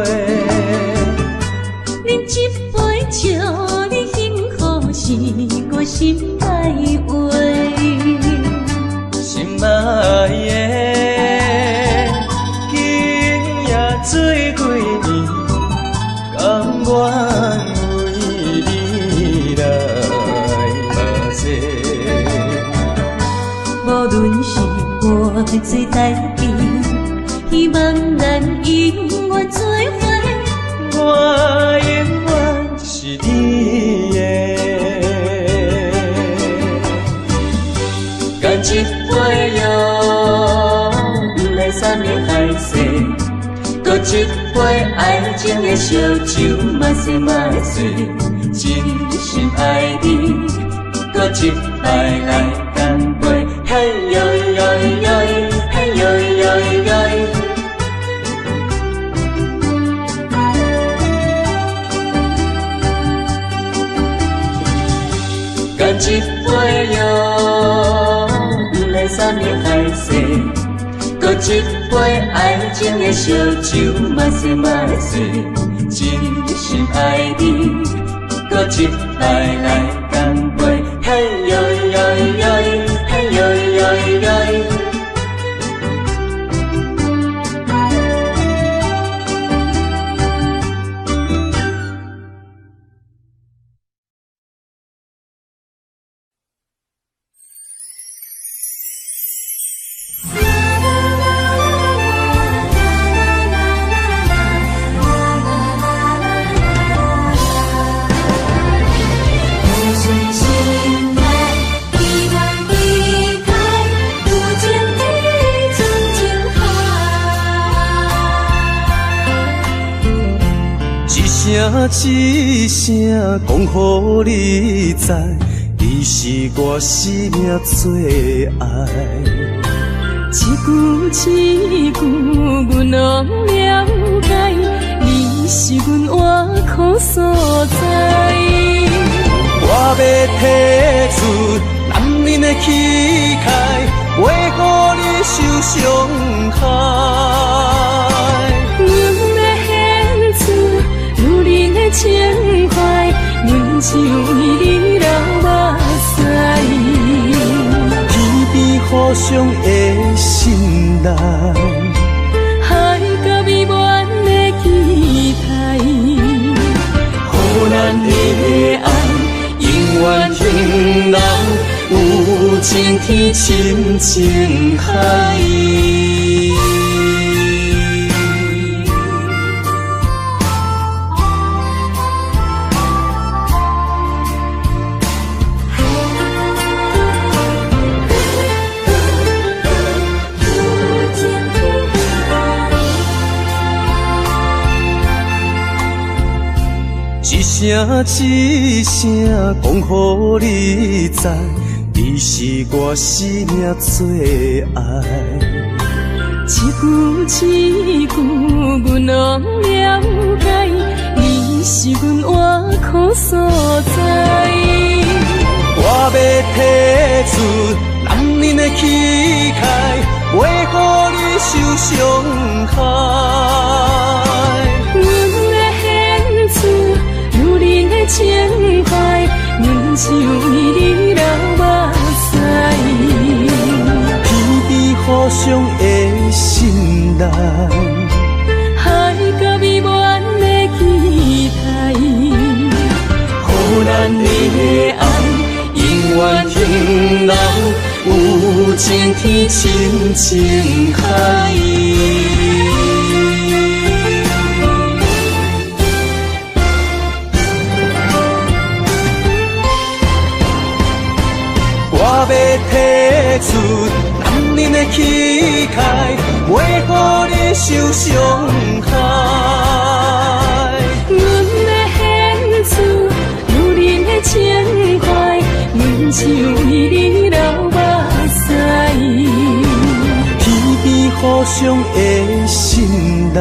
饮一杯，笑你幸福，是我心内话。心爱的，今夜醉几年，甘愿为你来目屎。无论是我最台边，希望咱永远做伙。我永远是你的，干一杯哟。三面海誓，搁一杯爱情的烧酒，嘛细嘛碎，真心爱你，搁一摆来干杯，嘿哟哟哟，嘿哟哟哟。干一杯哟，不来三面海誓，搁一杯爱情的烧酒，嘛细嘛碎，真心爱你，搁一摆来干杯，嘿哟哟哟，嘿哟哟哟。一声讲予你知，你是我生命最爱。一句一句，阮拢了解，你是阮活苦所在。我要提出男人的气概，袂予你受伤害。情怀，阮只为你流目屎，天边互相的心内，海角美满的期待，予咱的爱永远停留，有情天深情海。一声讲予你知，你是我生命最爱。一句一句，阮拢了解，你是阮活苦所在。我要提出男人的气概，袂予你受伤害。情怀，阮只为你流目屎，天边互相的心内，海角美满的期待，予咱的爱永远停留，有情天深情海。我要提出男人的气概，袂予你受伤害。阮要献出女人的情怀，阮只为你流目屎，天边互相的心内，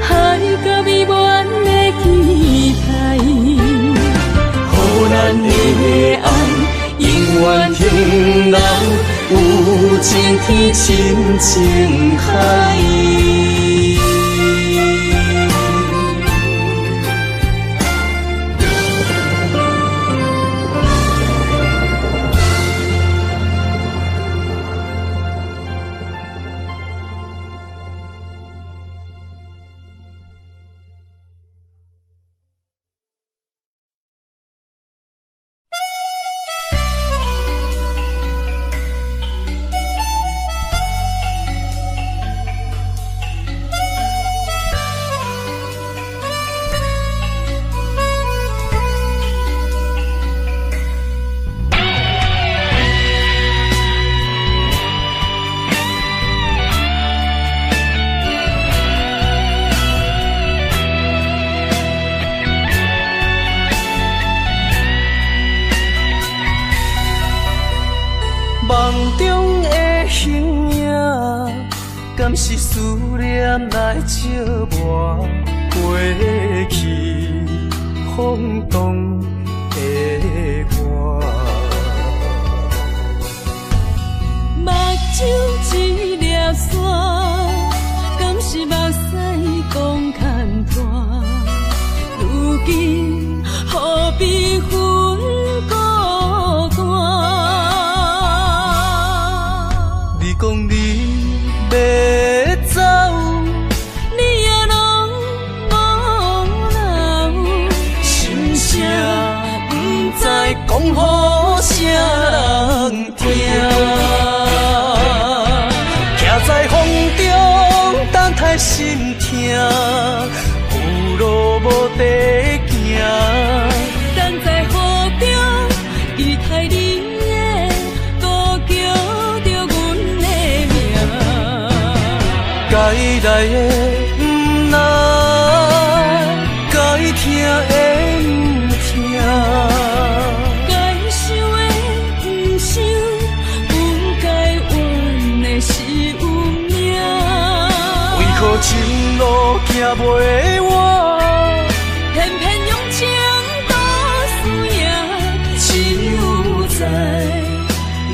海角美满的期待，予咱的爱永远停留，有情天深情海。敢是思念来寂寞过去风动的我？目睭一粒线，敢是目屎讲牵拖？如今何必分孤单？你讲你要走，你也拢无留，心声不知讲予啥人听。徛在风中等待心痛，有路无地行。等在雨中，期待你的歌叫着阮的名。该来的不来，该听的不听。该想的不想，不该怨的是有命。为何前路行袂完？偏偏用情多输赢，只有在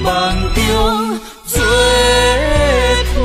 梦中作伴。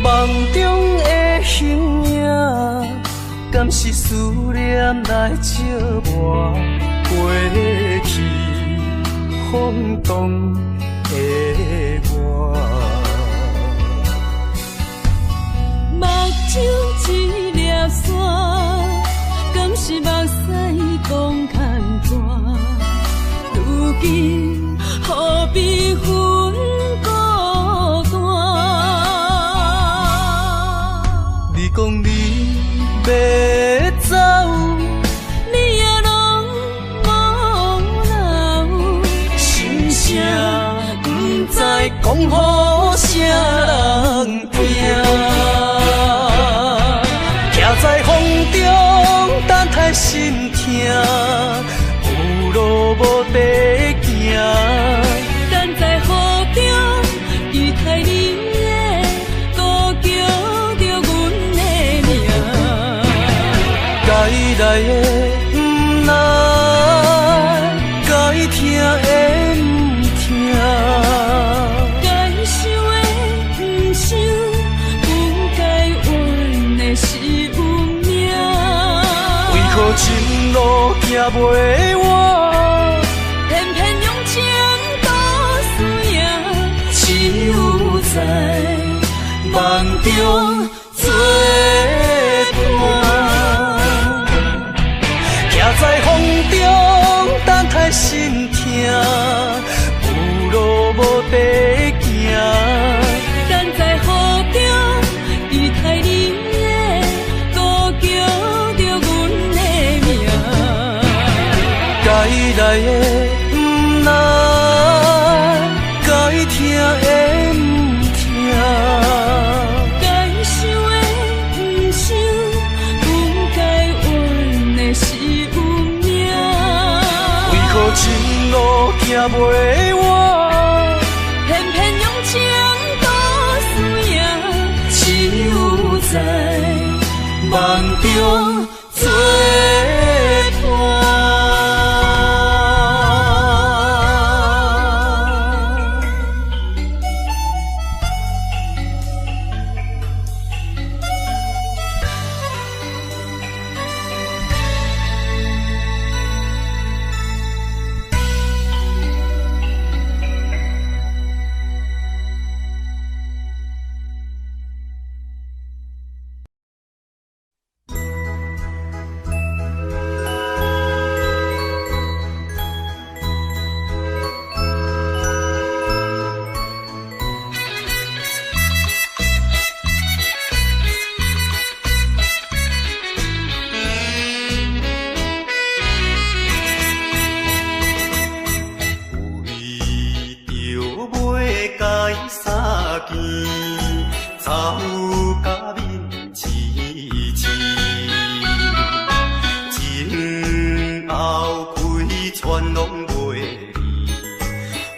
梦中的形影，敢是思念来寂寞过去风动的我？目睭一粒线，敢是目屎讲牵拖？如今何必分孤单？你讲你要走，你也拢无留，心声不知讲予啥人听。徛在风中等待心痛，有路无地行。等在雨中，期待你的歌叫着阮的名。该来的不来，该听的不听。该想的不想，不该怨的是有命。为何前路行袂完？偏偏用情多输赢，只有在梦中作伴。徛在风中等待心痛，有路无地行。等在雨中，期待你的歌叫着阮的名。该来的不来，该听的不听。该想的不想，不该怨的是有命。为何前路行袂完？偏偏用情多输赢，只有在梦中作伴。袂解三件，走甲面痴痴。前后开全拢袂离，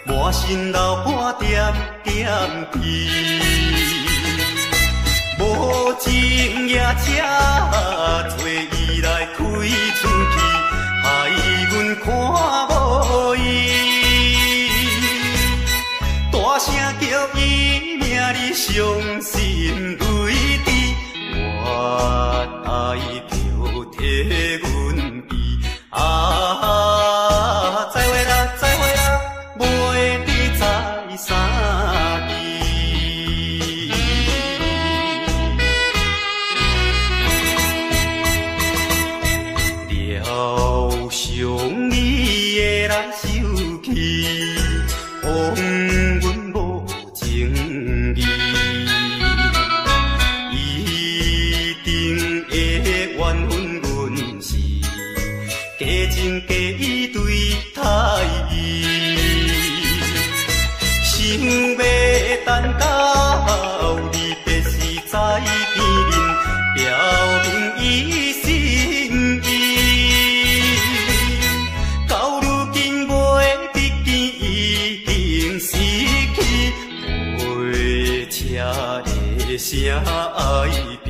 满身流汗点点滴。无情夜车找伊来开出去，害阮看无伊。大声叫伊名里伤心泪滴，我爱着替阮悲。再会啦，再会啦，袂知在啥地。了伤你的来受气，枉阮无情义。一定会怨恨阮是假情假意对待伊，想要等到你别时在边面，表明伊心意。到如今袂得见，已经失去陪车的声爱悲。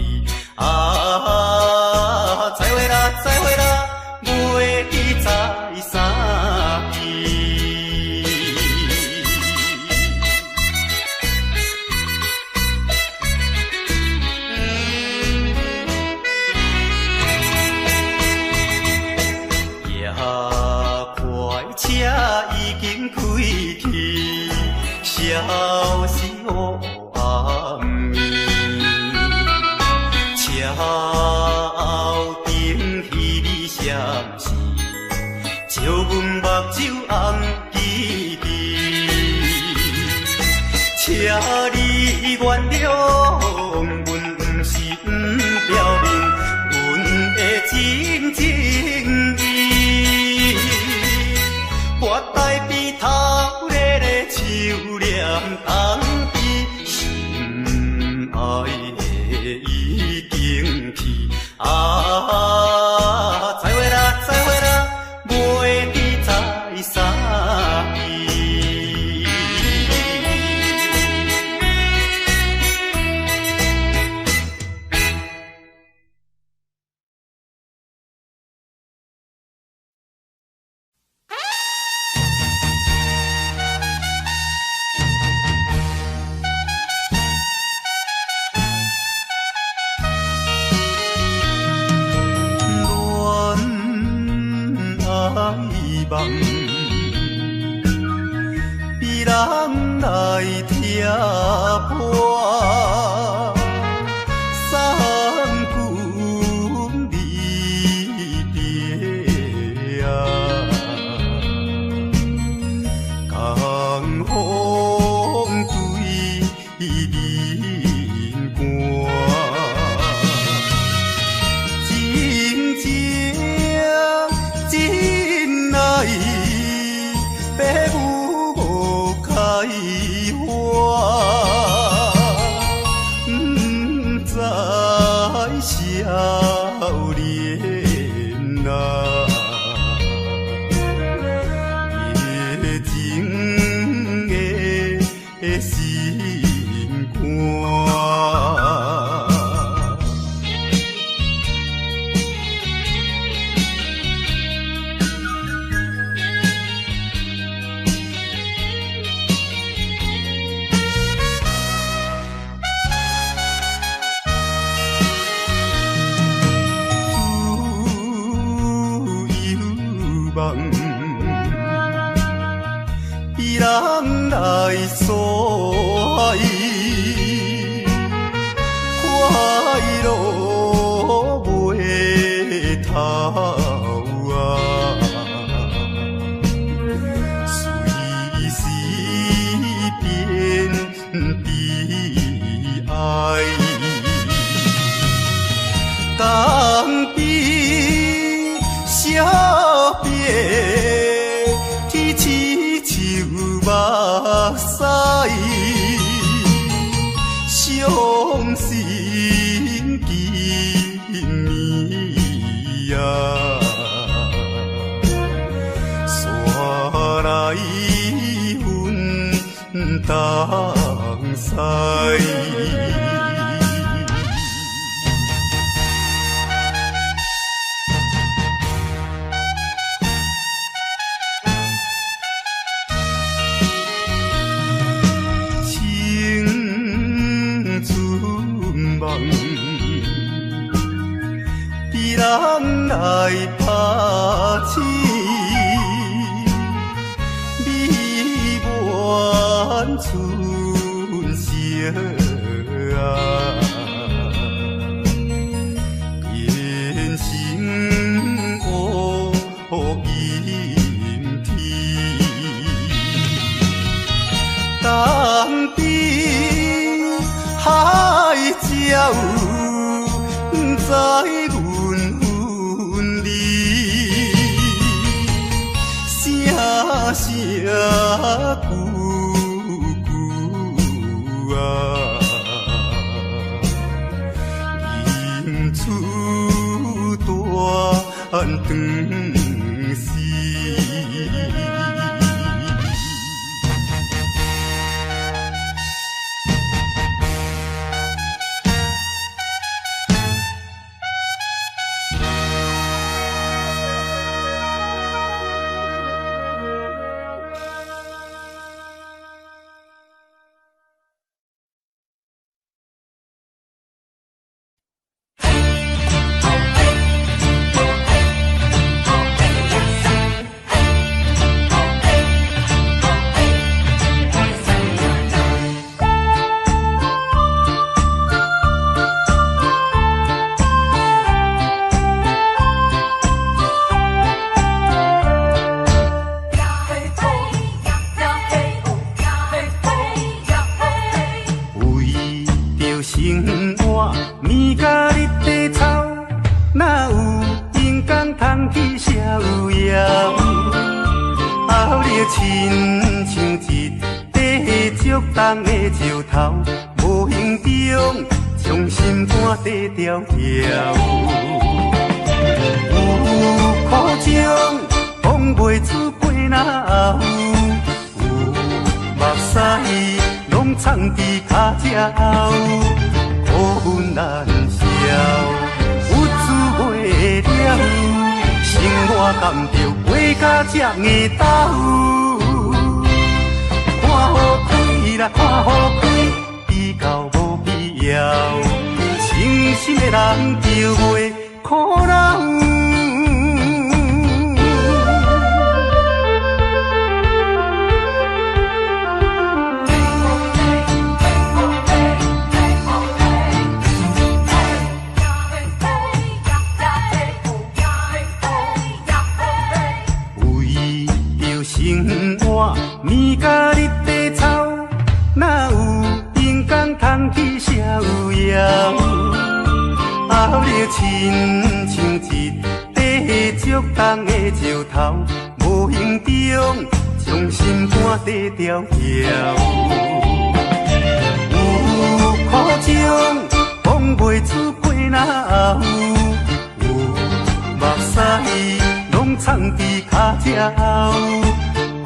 再会啦，再会啦，袂知在啥地。也快车已经开去，消失黑暗面。车后顶彼你闪是，照阮目睭红记记。请你原谅，阮不是不表明阮的真情意。我待比头热的手念当边，心爱的已经去。再会啦，再会啦，袂知在啥地。梦，比人来听破，三更离别啊，江风对面寒。白雾无开花，不知少年啊，夜情的心肝。比人来所以快乐袂透啊，随时变悲哀，当比小别天气树木。屎，伤心今暝啊，山来阮东西。人来拍醒，美满春色啊，人生乌阴天，当边海鸟在声声句句啊，吟出段长诗。亲像一块竹重的石头，无形中将心肝底条条。有苦情讲袂出背哪后，有目屎拢藏伫脚趾后，苦阮难消，有滋袂了，生活甘着过甲这硬斗。看好开啦，看好开，比较无必要。清心的人就袂苦恼。为着生活，面甲日地臭，哪有阴天通去逍遥？后日亲像一块竹重的石头，无形中将心肝底条条。有苦情讲袂出背哪后，有目屎拢藏伫脚趾后，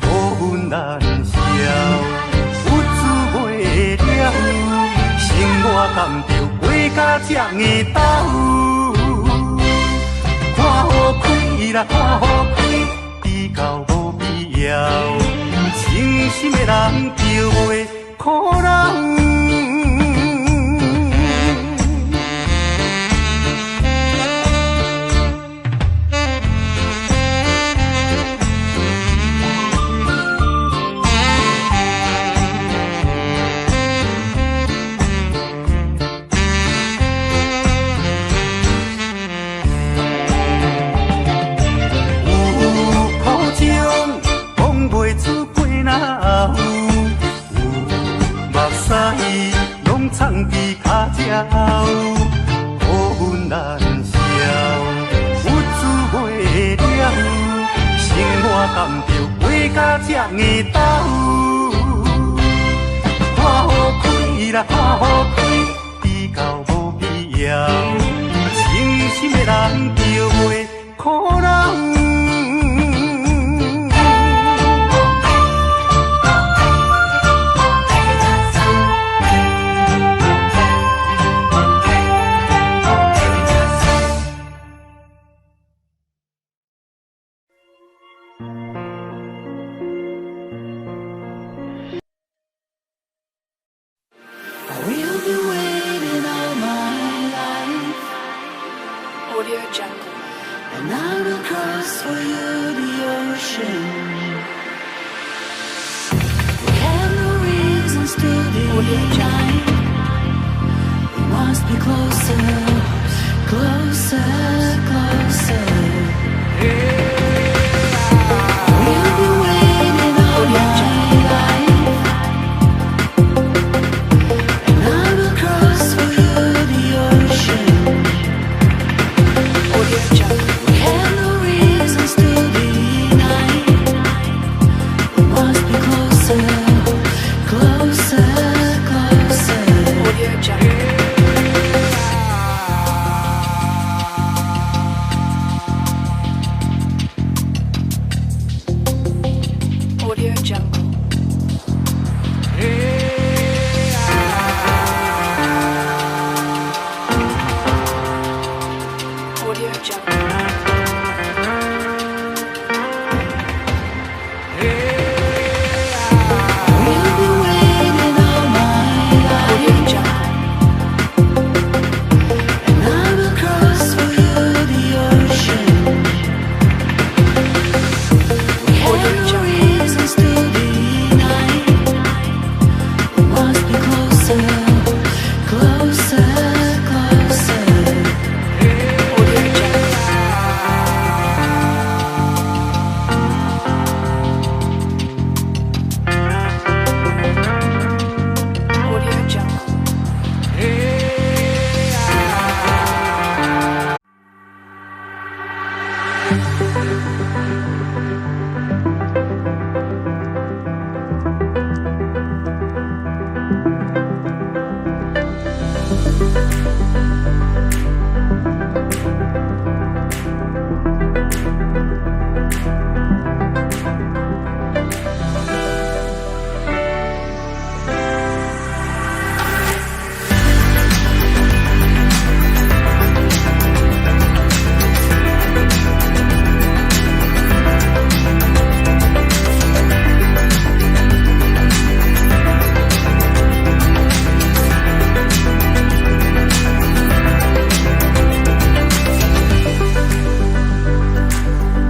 苦阮难消，有滋袂了，生活甘着过甲这硬斗。看好开啦，看好开，比较无必要，清心的人就袂苦恼。藏伫脚趾后，苦阮难消，有滋袂了，生活甘着过甲这硬斗。来看好开，比较无必要。真心的人就袂可能。And I will cross for you the ocean. We have no reasons to deny. We must be closer, closer.